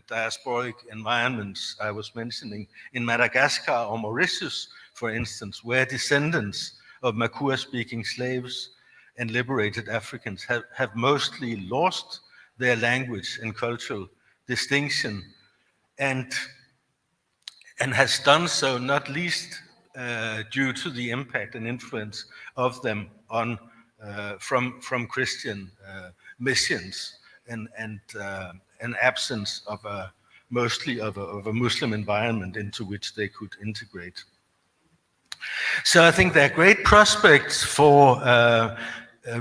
diasporic environments I was mentioning in Madagascar or Mauritius, for instance, where descendants of Makua-speaking slaves and liberated Africans have mostly lost their language and cultural distinction, and has done so not least due to the impact and influence of them on from Christian missions and an absence of mostly of a Muslim environment into which they could integrate. So I think there are great prospects for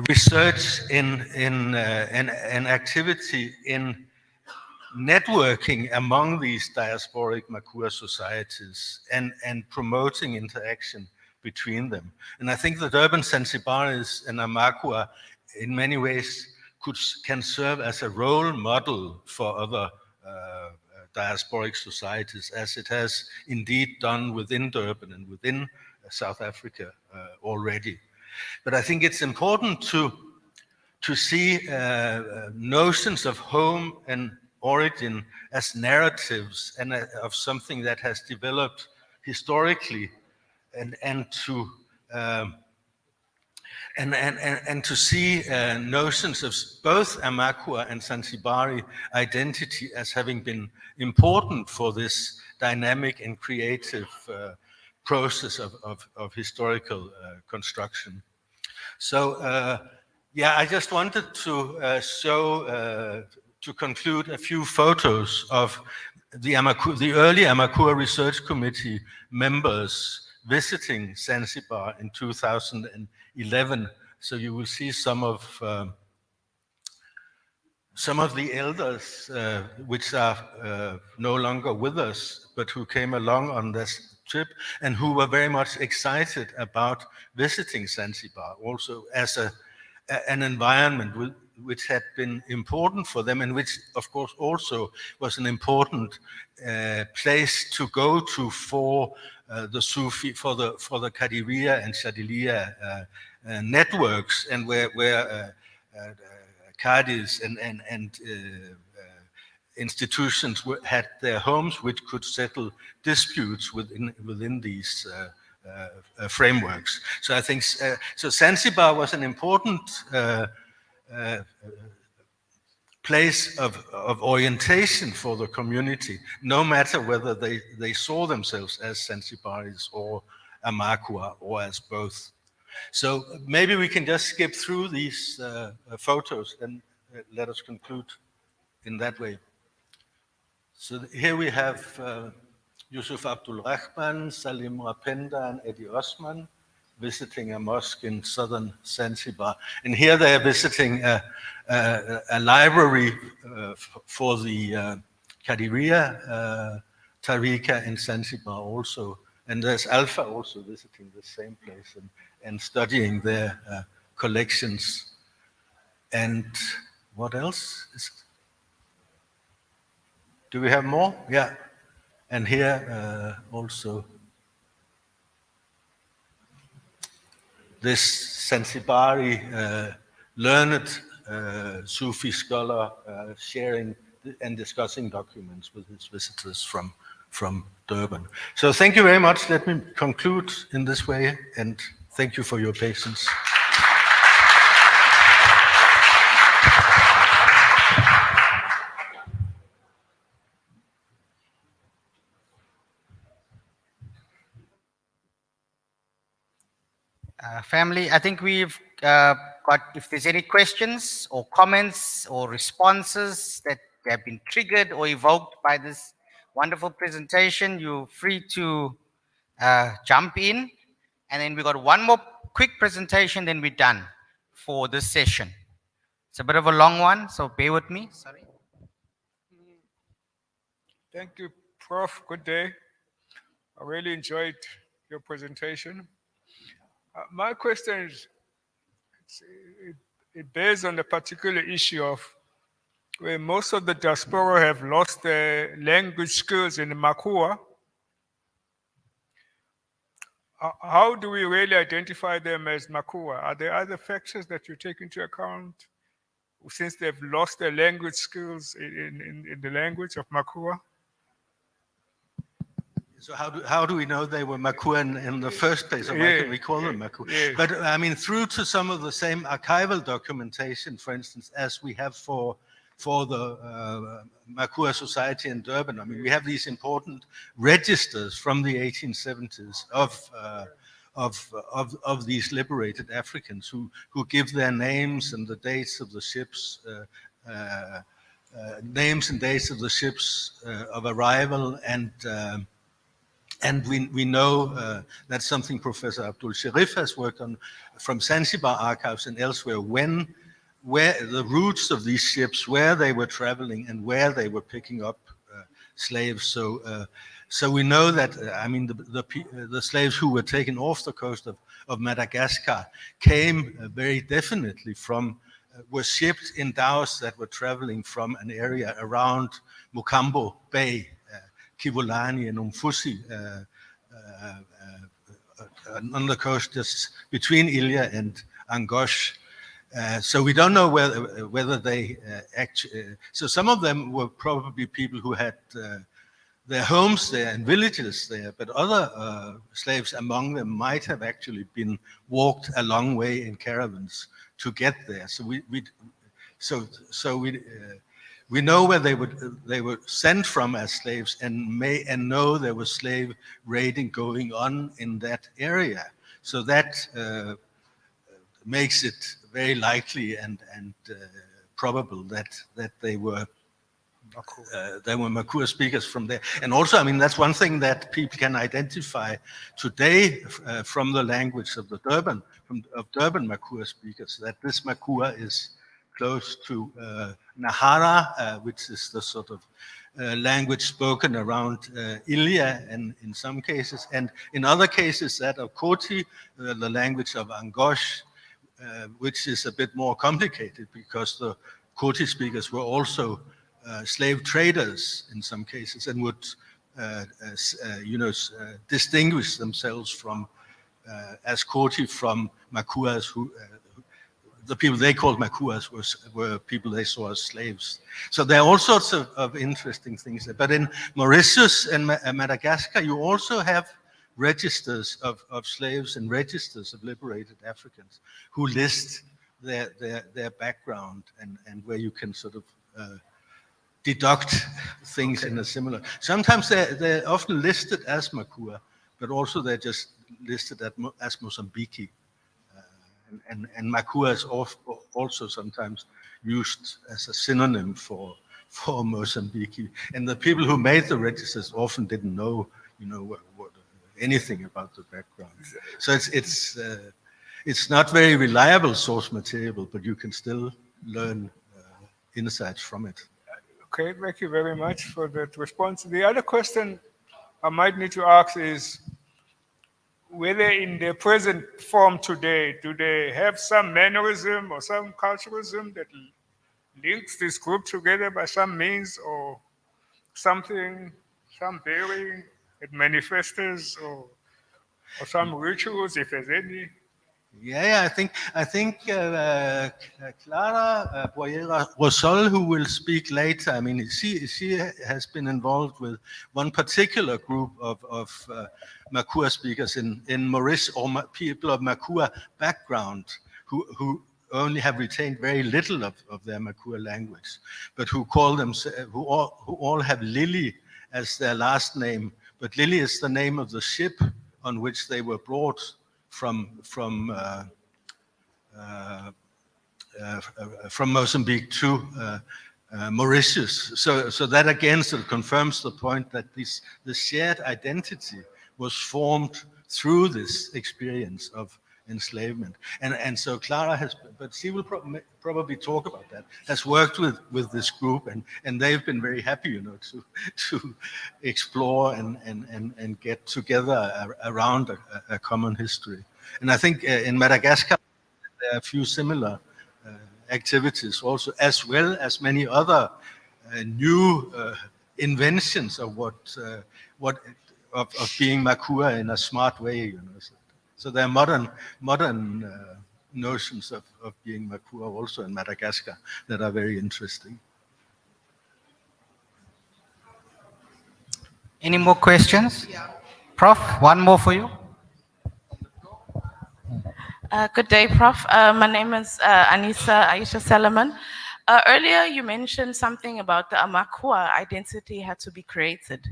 research and activity in networking among these diasporic Makua societies and promoting interaction between them. And I think that Durban Zanzibaris and Amakua in many ways can serve as a role model for other diasporic societies, as it has indeed done within Durban and within South Africa already. But I think it's important to see notions of home and origin as narratives and of something that has developed historically, and to see notions of both Amakua and Zanzibari identity as having been important for this dynamic and creative process of historical construction. So, yeah, I just wanted to show, to conclude, a few photos of the early Amakua Research Committee members visiting Zanzibar in 2011. So you will see some of the elders which are no longer with us, but who came along on this trip and who were very much excited about visiting Zanzibar, also as an environment which had been important for them, and which, of course, also was an important place to go to for the Sufi, for the Qadiriya and Shadiliya networks, and where Qadis and institutions had their homes which could settle disputes within these frameworks. So I think so Zanzibar was an important place of orientation for the community, no matter whether they saw themselves as Zanzibaris or Amakua or as both. So maybe we can just skip through these photos and let us conclude in that way. So here we have Yusuf Abdul Rahman, Salim Rapenda, and Eddie Osman visiting a mosque in southern Zanzibar. And here they are visiting a library for the Qadiriya Tariqa in Zanzibar also. And there's Alpha also visiting the same place and studying their collections. And what else? Do we have more? Yeah. And here also this Zanzibari learned Sufi scholar sharing and discussing documents with his visitors from Durban. So thank you very much. Let me conclude in this way, and thank you for your patience. Family, I think we've got, if there's any questions or comments or responses that have been triggered or evoked by this wonderful presentation, you're free to jump in. And then we got one more quick presentation, then we're done for this session. It's a bit of a long one, so bear with me. Sorry. Thank you, Prof. Good day. I really enjoyed your presentation. My question is, it bears on the particular issue of where most of the diaspora have lost their language skills in Makua. How do we really identify them as Makua? Are there other factors that you take into account since they've lost their language skills in the language of Makua? So how do we know they were Makua in the first place, or why can we call them Makua? Yeah. But I mean, through to some of the same archival documentation, for instance, as we have for the Makua society in Durban. I mean, we have these important registers from the 1870s of these liberated Africans who give their names and the dates of the ships, names and dates of the ships of arrival, and we know that's something Professor Abdul Sharif has worked on from Zanzibar archives and elsewhere, where the routes of these ships, where they were traveling and where they were picking up slaves. So we know that, I mean, the slaves who were taken off the coast of Madagascar came very definitely from, were shipped in dhows that were traveling from an area around Mukambo Bay, Kivulani and Umfusi, on the coast just between Ilya and Angosh. So we don't know whether they actually. So some of them were probably people who had their homes there and villages there, but other slaves among them might have actually been walked a long way in caravans to get there. So we know where they were sent from as slaves, and know there was slave raiding going on in that area. So that makes it very likely and probable that they were Makua speakers from there. And also, I mean, that's one thing that people can identify today from the language of the Durban Makua speakers, that this Makua is close to Nahara, which is the sort of language spoken around Ilya, and in some cases, and in other cases that of Koti, the language of Angosh, which is a bit more complicated because the Koti speakers were also slave traders in some cases and would, distinguish themselves from, as Koti, from Makuas who. The people they called Makuas were people they saw as slaves. So there are all sorts of interesting things there. But in Mauritius and Madagascar, you also have registers of slaves and registers of liberated Africans who list their background and where you can sort of deduct things in a similar. Sometimes they're often listed as Makua, but also they're just listed as Mozambique. And Makua is also sometimes used as a synonym for Mozambique. And the people who made the registers often didn't know, anything about the background. So it's not very reliable source material, but you can still learn insights from it. Okay, thank you very much for that response. The other question I might need to ask is, whether in their present form today, do they have some mannerism or some culturalism that links this group together by some means or something, some bearing, it manifests or some rituals, if there's any? Yeah, I think Carla Rasul, who will speak later, I mean, she has been involved with one particular group of Makua speakers in Mauritius, or people of Makua background, who only have retained very little of their Makua language, but who call them, who all have Lily as their last name, but Lily is the name of the ship on which they were brought from from Mozambique to Mauritius. So that again sort of confirms the point that the shared identity was formed through this experience of enslavement. And so Clara has, but she will probably talk about that, has worked with this group, and they've been very happy, you know, to explore and get together around a common history. And I think in Madagascar, there are a few similar activities also, as well as many other new inventions of of being Makua in a smart way, you know. So there are modern notions of being Makua also in Madagascar that are very interesting. Any more questions? Yeah. Prof, one more for you. Good day, Prof. My name is Anissa Aisha Salaman. Earlier, you mentioned something about the Amakua identity had to be created,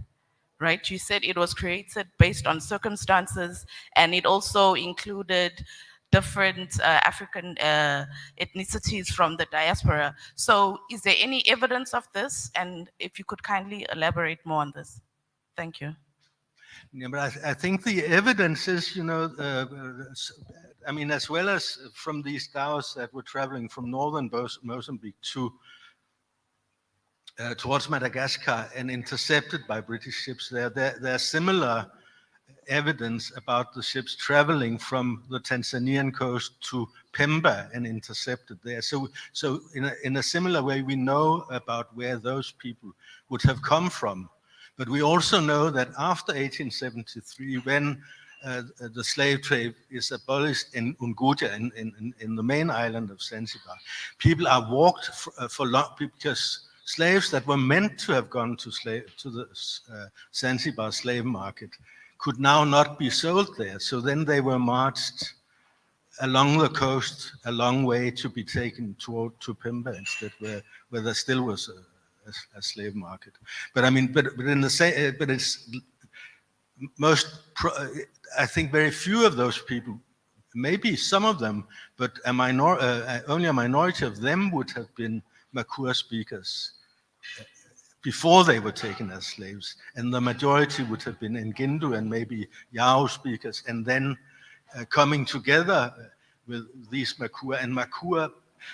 right? You said it was created based on circumstances, and it also included different African ethnicities from the diaspora. So is there any evidence of this? And if you could kindly elaborate more on this. Thank you. Yeah, but I think the evidence is, you know, I mean, as well as from these dhows that were traveling from northern Mozambique towards Madagascar and intercepted by British ships there are similar evidence about the ships traveling from the Tanzanian coast to Pemba and intercepted there. So in a similar way, we know about where those people would have come from. But we also know that after 1873, when the slave trade is abolished in Unguja, in the main island of Zanzibar, people are walked for long, because slaves that were meant to have gone to the Zanzibar slave market could now not be sold there. So then they were marched along the coast a long way to be taken to Pemba instead, where there still was a slave market. But I mean, but in the same, but it's I think very few of those people, maybe some of them, but only a minority of them would have been Makua speakers before they were taken as slaves, and the majority would have been Ngindu and maybe Yao speakers, and then coming together with these Makua, and Makua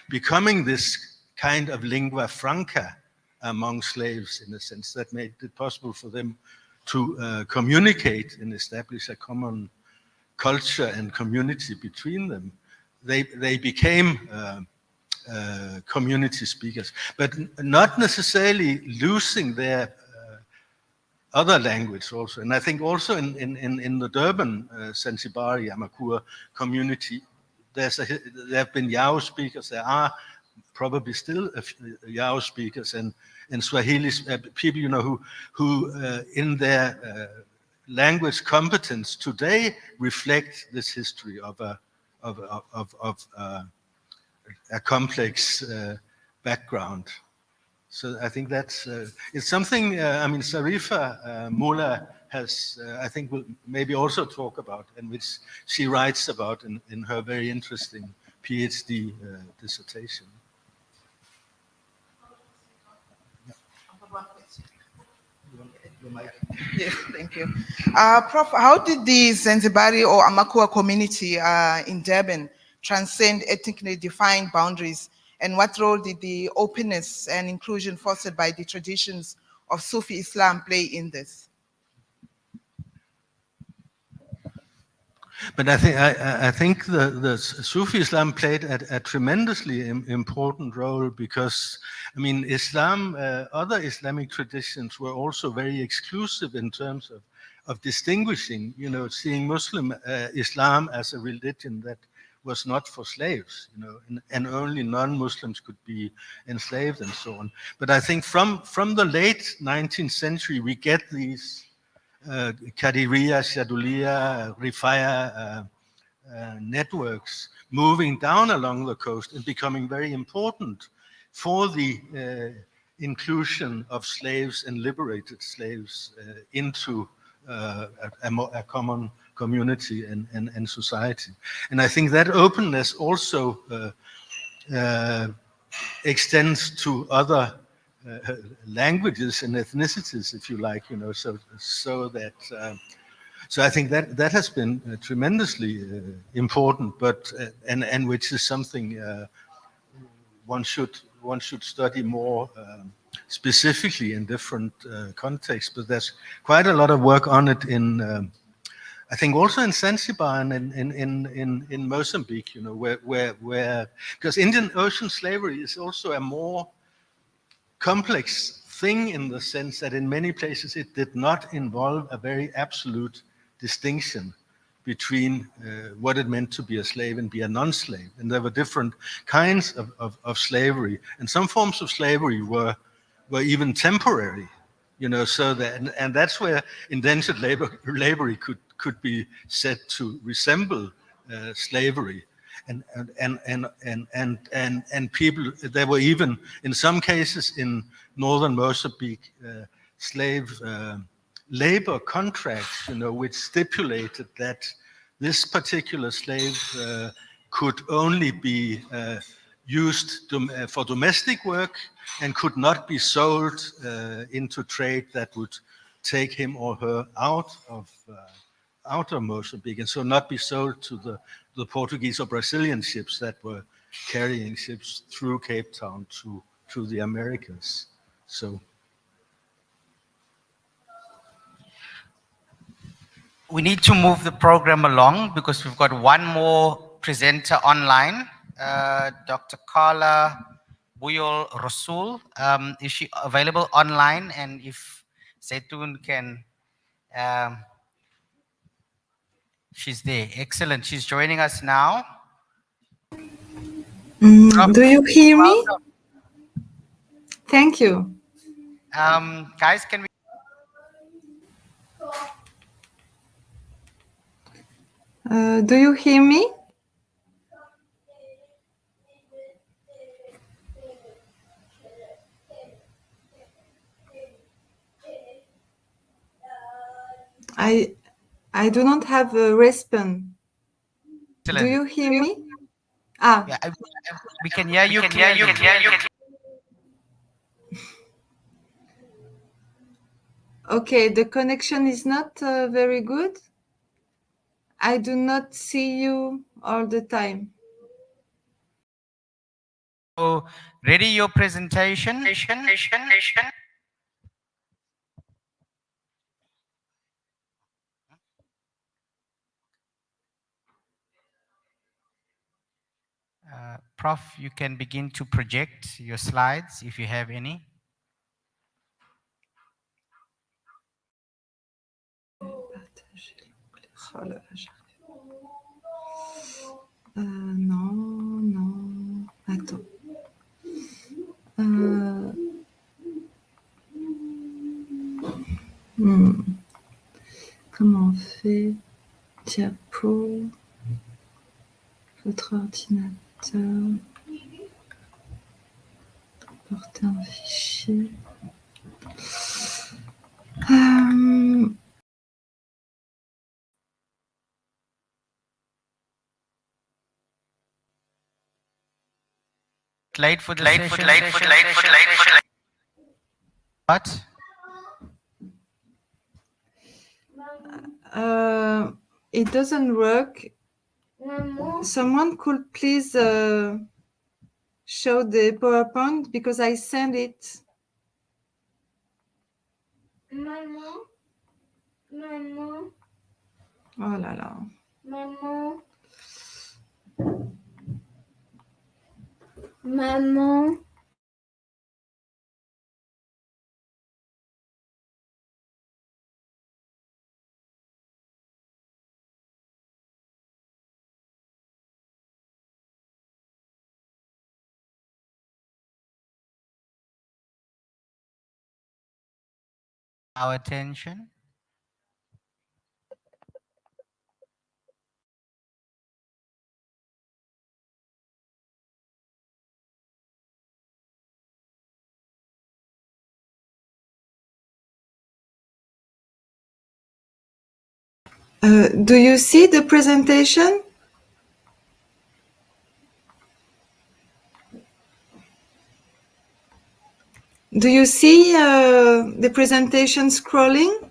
becoming this kind of lingua franca among slaves, in a sense that made it possible for them to communicate and establish a common culture and community between them. They became community speakers, but not necessarily losing their other language also. And I think also in the Durban Zanzibari Amakua community, there have been Yao speakers. There are probably still Yao speakers and Swahili people, you know, who in their language competence today reflect this history of a complex background. So I think that's it's something. I mean, Sarifa Mula has, I think, will maybe also talk about, and which she writes about in her very interesting PhD dissertation. Yes, thank you. Prof, how did the Zanzibari or Amakua community in Durban transcend ethnically defined boundaries, and what role did the openness and inclusion fostered by the traditions of Sufi Islam play in this? But I think the Sufi Islam played a tremendously important role, because, I mean, Islam, other Islamic traditions were also very exclusive in terms of distinguishing, you know, seeing Muslim Islam as a religion that was not for slaves, you know, and only non-Muslims could be enslaved and so on. But I think from the late 19th century, we get these Kadiriya, Shaduliya, Rifaya networks moving down along the coast and becoming very important for the inclusion of slaves and liberated slaves into a common community and society. And I think that openness also extends to other languages and ethnicities, if you like, so that so I think that has been tremendously important, but and which is something one should study more specifically in different contexts. But there's quite a lot of work on it in I think also in Zanzibar and in Mozambique, where because Indian Ocean slavery is also a more complex thing in the sense that in many places it did not involve a very absolute distinction between what it meant to be a slave and be a non-slave. And there were different kinds of slavery. And some forms of slavery were even temporary, so that, and that's where indentured labor could be said to resemble slavery. And people, there were even, in some cases in northern Mozambique, slave labor contracts, which stipulated that this particular slave could only be used for domestic work and could not be sold into trade that would take him or her out of Mozambique, and so not be sold to the Portuguese or Brazilian ships that were carrying ships through Cape Town to the Americas. So we need to move the program along because we've got one more presenter online, Dr. Carla Rasul. Is she available online? And if Zaitun can, she's there. Excellent. She's joining us now. Do you hear me? Thank you. Guys, can we? Do you hear me? I do not have a response. Excellent. Do you hear me? Ah. Yeah, we can hear you. Okay, the connection is not very good. I do not see you all the time. So, ready your presentation. Prof, you can begin to project your slides if you have any. Non. Attends. Comment on fait? Diapo. Votre ordinateur. Porter un fichier. Late for the session. What? It doesn't work. Someone could please show the PowerPoint because I sent it. Maman. Oh là là. Maman. Our attention. Do you see the presentation? Do you see the presentation scrolling?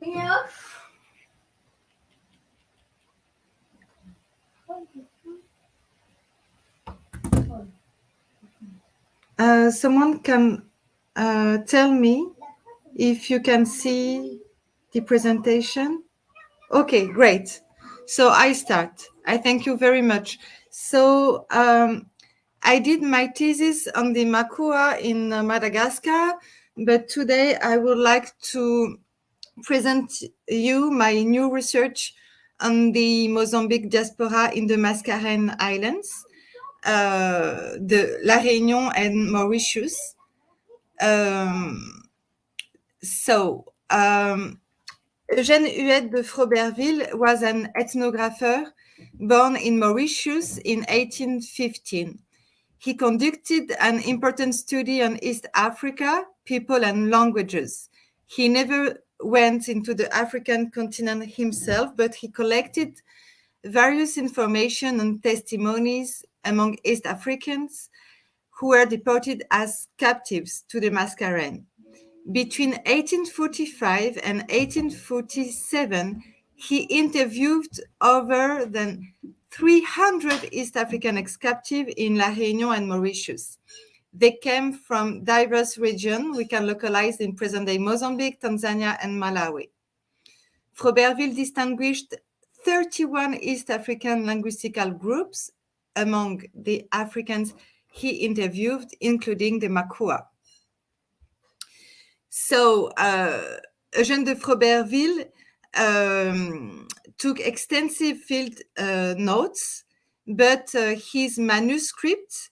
Yeah. Someone can tell me if you can see the presentation. Okay, great. So I start. I thank you very much. So I did my thesis on the Makua in Madagascar, but today I would like to present you my new research on the Mozambique diaspora in the Mascarene Islands, the La Réunion and Mauritius. Eugène Huet de Froberville was an ethnographer born in Mauritius in 1815. He conducted an important study on East Africa, people and languages. He never went into the African continent himself, but he collected various information and testimonies among East Africans who were deported as captives to the Mascarene. Between 1845 and 1847, he interviewed over than 300 East African ex-captives in La Réunion and Mauritius. They came from diverse regions we can localize in present-day Mozambique, Tanzania, and Malawi. Froberville distinguished 31 East African linguistical groups among the Africans he interviewed, including the Makua. So Eugène de Froberville took extensive field notes, but his manuscripts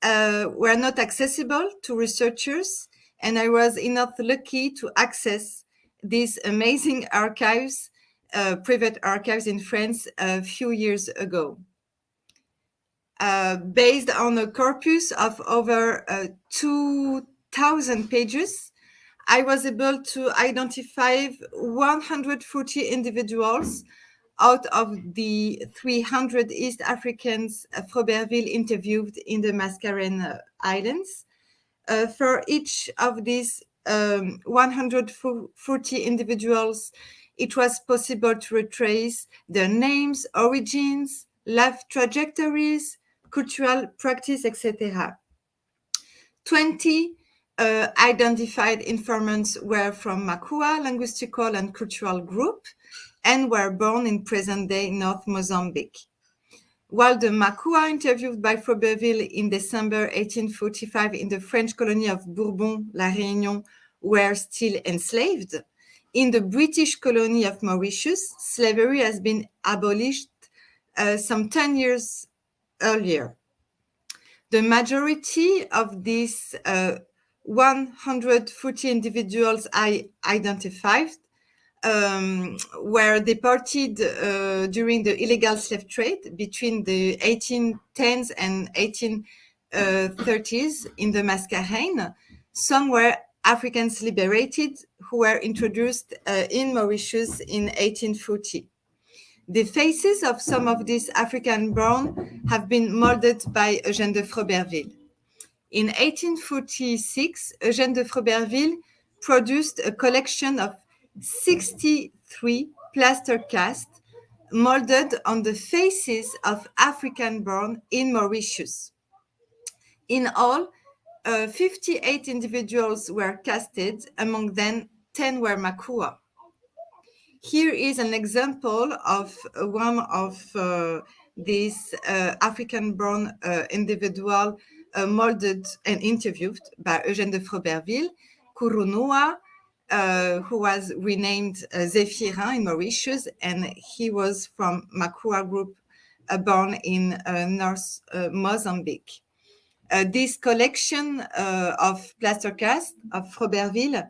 were not accessible to researchers, and I was enough lucky to access these amazing archives, private archives in France a few years ago. Based on a corpus of over 2,000 pages, I was able to identify 140 individuals out of the 300 East Africans Froberville interviewed in the Mascarene Islands. For each of these 140 individuals, it was possible to retrace their names, origins, life trajectories, cultural practice, etc. 20 identified informants were from Makua linguistical and cultural group and were born in present-day North Mozambique. While the Makua interviewed by Froberville in December 1845 in the French colony of Bourbon, La Réunion, were still enslaved, in the British colony of Mauritius, slavery has been abolished some 10 years earlier. The majority of these 140 individuals I identified were deported during the illegal slave trade between the 1810s and 1830s in the Mascarene. Some were Africans liberated who were introduced in Mauritius in 1840. The faces of some of these African-born have been molded by Eugène de Froberville. In 1846, Eugène de Froberville produced a collection of 63 plaster casts molded on the faces of African-born in Mauritius. In all, 58 individuals were casted, among them 10 were Makua. Here is an example of one of these African-born individual molded and interviewed by Eugène de Froberville, Kurunua, who was renamed Zéphirin in Mauritius, and he was from Makua group born in North Mozambique. This collection of plaster casts of Froberville,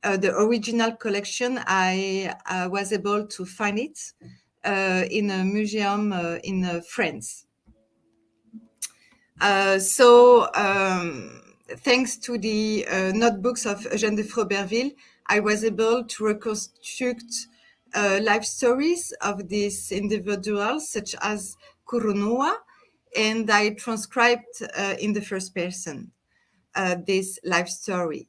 the original collection, I was able to find it in a museum in France. Thanks to the notebooks of Eugène de Froberville, I was able to reconstruct life stories of these individuals, such as Kurunua, and I transcribed in the first person this life story.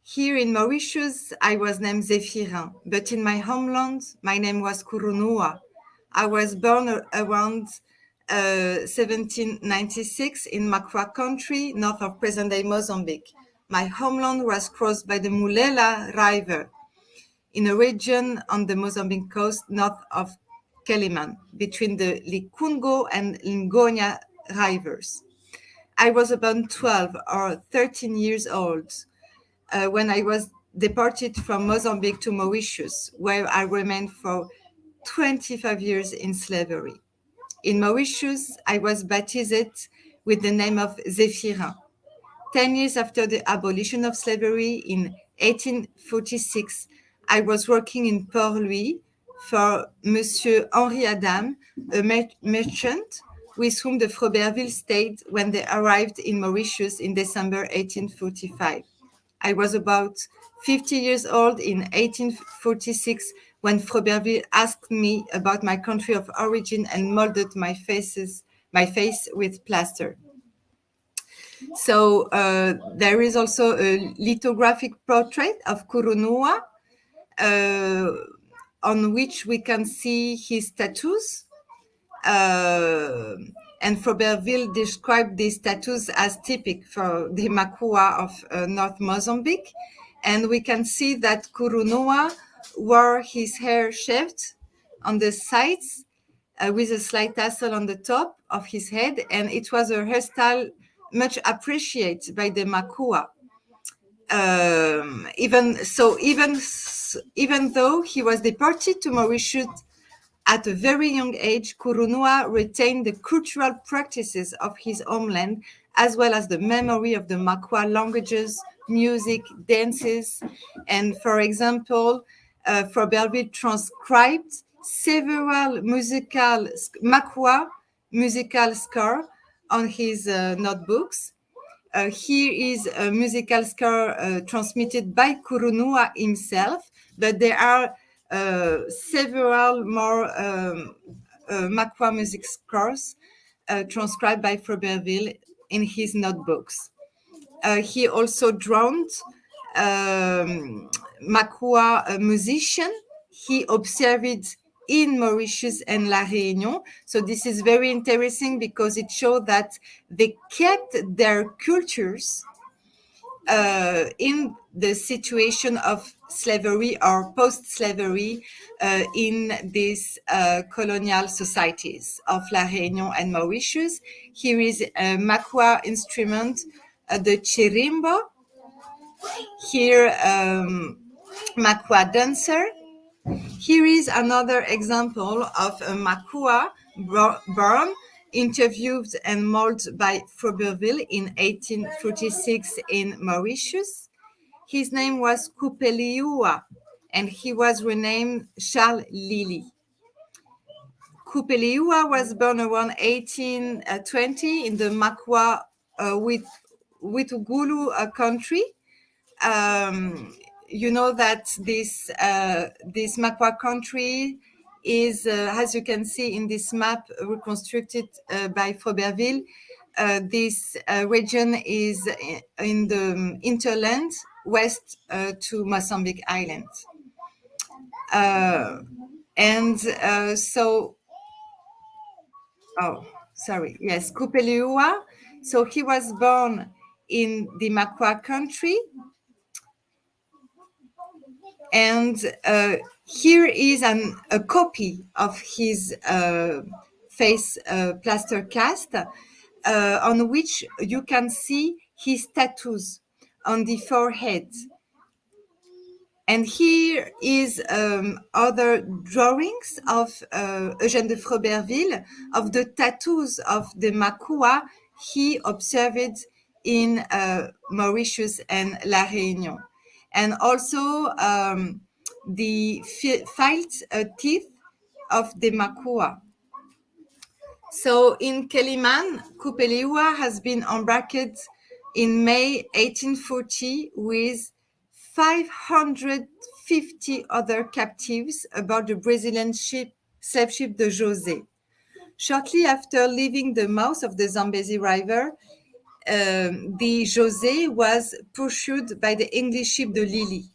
Here in Mauritius, I was named Zéphirin, but in my homeland, my name was Kurunua. I was born around 1796 in Makwa country, north of present-day Mozambique. My homeland was crossed by the Mulela River in a region on the Mozambique coast north of Keliman, between the Likungo and Lingonia rivers. I was about 12 or 13 years old when I was deported from Mozambique to Mauritius, where I remained for 25 years in slavery. In Mauritius, I was baptized with the name of Zéphirin. 10 years after the abolition of slavery in 1846, I was working in Port-Louis for Monsieur Henri Adam, a merchant with whom the Froberville stayed when they arrived in Mauritius in December 1845. I was about 50 years old in 1846 when Froberville asked me about my country of origin and molded my face with plaster. So there is also a lithographic portrait of Kurunua on which we can see his tattoos. And Froberville described these tattoos as typical for the Makua of North Mozambique. And we can see that Kurunua wore his hair shaved on the sides with a slight tassel on the top of his head. And it was a hairstyle much appreciated by the Makua. Even though he was deported to Mauritius at a very young age, Kurunua retained the cultural practices of his homeland, as well as the memory of the Makua languages, music, dances. And for example, Froberville transcribed several Makua musical score on his notebooks. Here is a musical score transmitted by Kurunua himself, but there are several more Makua music scores transcribed by Froberville in his notebooks. He also drowned Makua musician. He observed in Mauritius and La Réunion. So this is very interesting because it showed that they kept their cultures in the situation of slavery or post-slavery in these colonial societies of La Réunion and Mauritius. Here is a Makua instrument, the chirimbo. Here, Makua dancer. Here is another example of a Makua born, interviewed and molded by Froberville in 1846 in Mauritius. His name was Kupeliua, and he was renamed Charles Lili. Kupeliua was born around 1820 in the Makua Witugulu country. You know that this Makua country is, as you can see in this map reconstructed by Froberville, this region is in the hinterland west to Mozambique Island. Kupeliua. So he was born in the Makua country. And here is a copy of his face plaster cast on which you can see his tattoos on the forehead. And here is other drawings of Eugène de Froberville of the tattoos of the Makua he observed in Mauritius and La Réunion. And also the filed teeth of the Makua. So in Keliman, Kupeliua has been embarked in May 1840 with 550 other captives aboard the Brazilian slave ship the José. Shortly after leaving the mouth of the Zambezi River, the José was pursued by the English ship the Lily.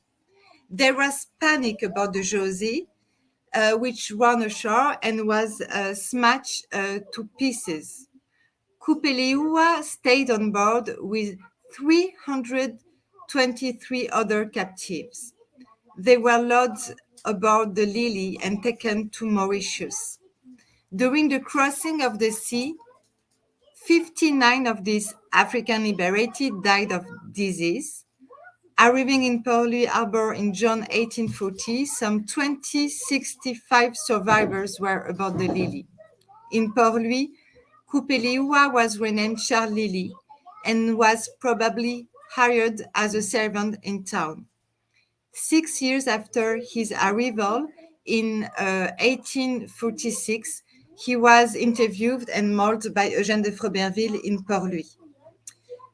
There was panic about the José, which ran ashore and was smashed to pieces. Kupeliua stayed on board with 323 other captives. They were loaded aboard the Lily and taken to Mauritius. During the crossing of the sea, 59 of these African liberated died of disease. Arriving in Pillai Harbor in June 1840, some 65 survivors were aboard the Lily. In Port-Louis, Kupeliua was renamed Charles Lily and was probably hired as a servant in town. 6 years after his arrival in 1846, he was interviewed and mauled by Eugène de Froberville in Port-Louis.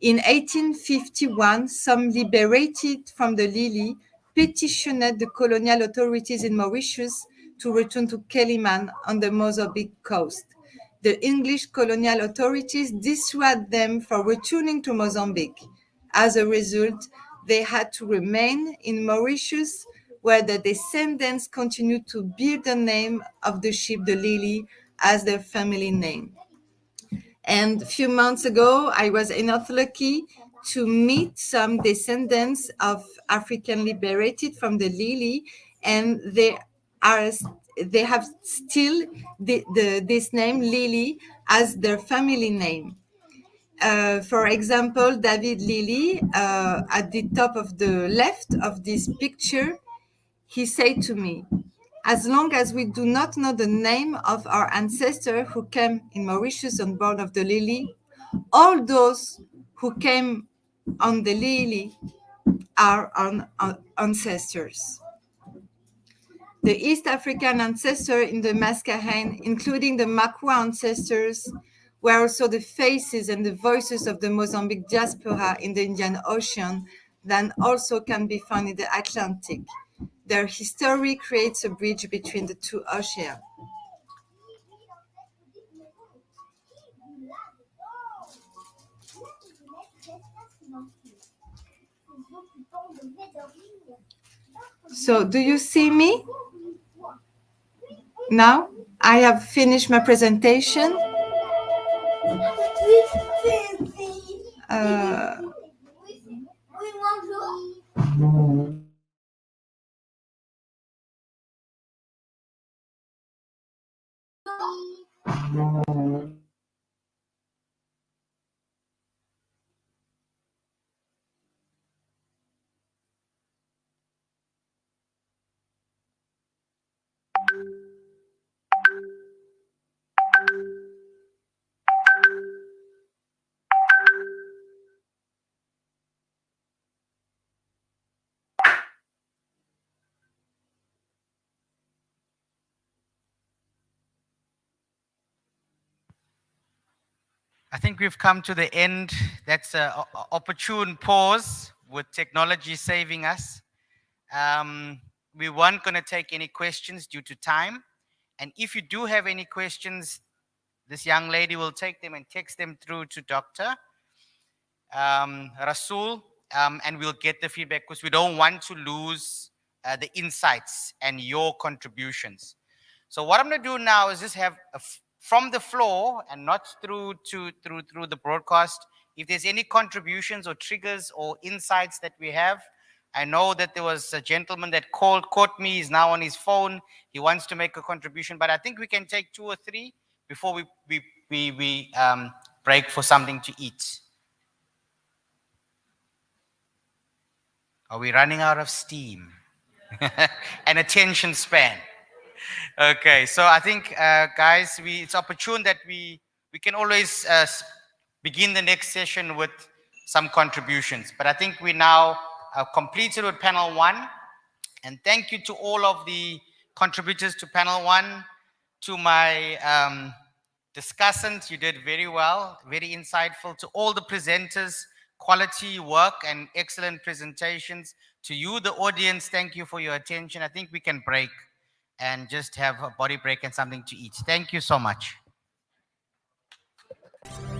In 1851, some liberated from the Lily petitioned the colonial authorities in Mauritius to return to Keliman on the Mozambique coast. The English colonial authorities dissuaded them from returning to Mozambique. As a result, they had to remain in Mauritius, where the descendants continued to bear the name of the ship the Lily as their family name. And a few months ago, I was enough lucky to meet some descendants of African liberated from the Lily, and they have still this name Lily as their family name. For example, David Lily, at the top of the left of this picture, he said to me, "As long as we do not know the name of our ancestor who came in Mauritius on board of the Lily, all those who came on the Lily are our ancestors." The East African ancestors in the Mascareign, including the Makua ancestors, were also the faces and the voices of the Mozambique diaspora in the Indian Ocean that also can be found in the Atlantic. Their history creates a bridge between the two oceans. So, do you see me? Now, I have finished my presentation. I think we've come to the end. That's an opportune pause with technology saving us. We weren't going to take any questions due to time. And if you do have any questions, this young lady will take them and text them through to Dr. Rasul, and we'll get the feedback because we don't want to lose the insights and your contributions. So what I'm going to do now is just have from the floor and not through the broadcast. If there's any contributions or triggers or insights that we have, I know that there was a gentleman that caught me. He's now on his phone. He wants to make a contribution, but I think we can take 2 or 3 before we break for something to eat. Are we running out of steam and attention span? Okay, so I think, guys, it's opportune that we can always begin the next session with some contributions. But I think we now completed with panel 1. And thank you to all of the contributors to panel 1, to my discussants. You did very well, very insightful. To all the presenters, quality work and excellent presentations. To you, the audience, thank you for your attention. I think we can break and just have a body break and something to eat. Thank you so much. you.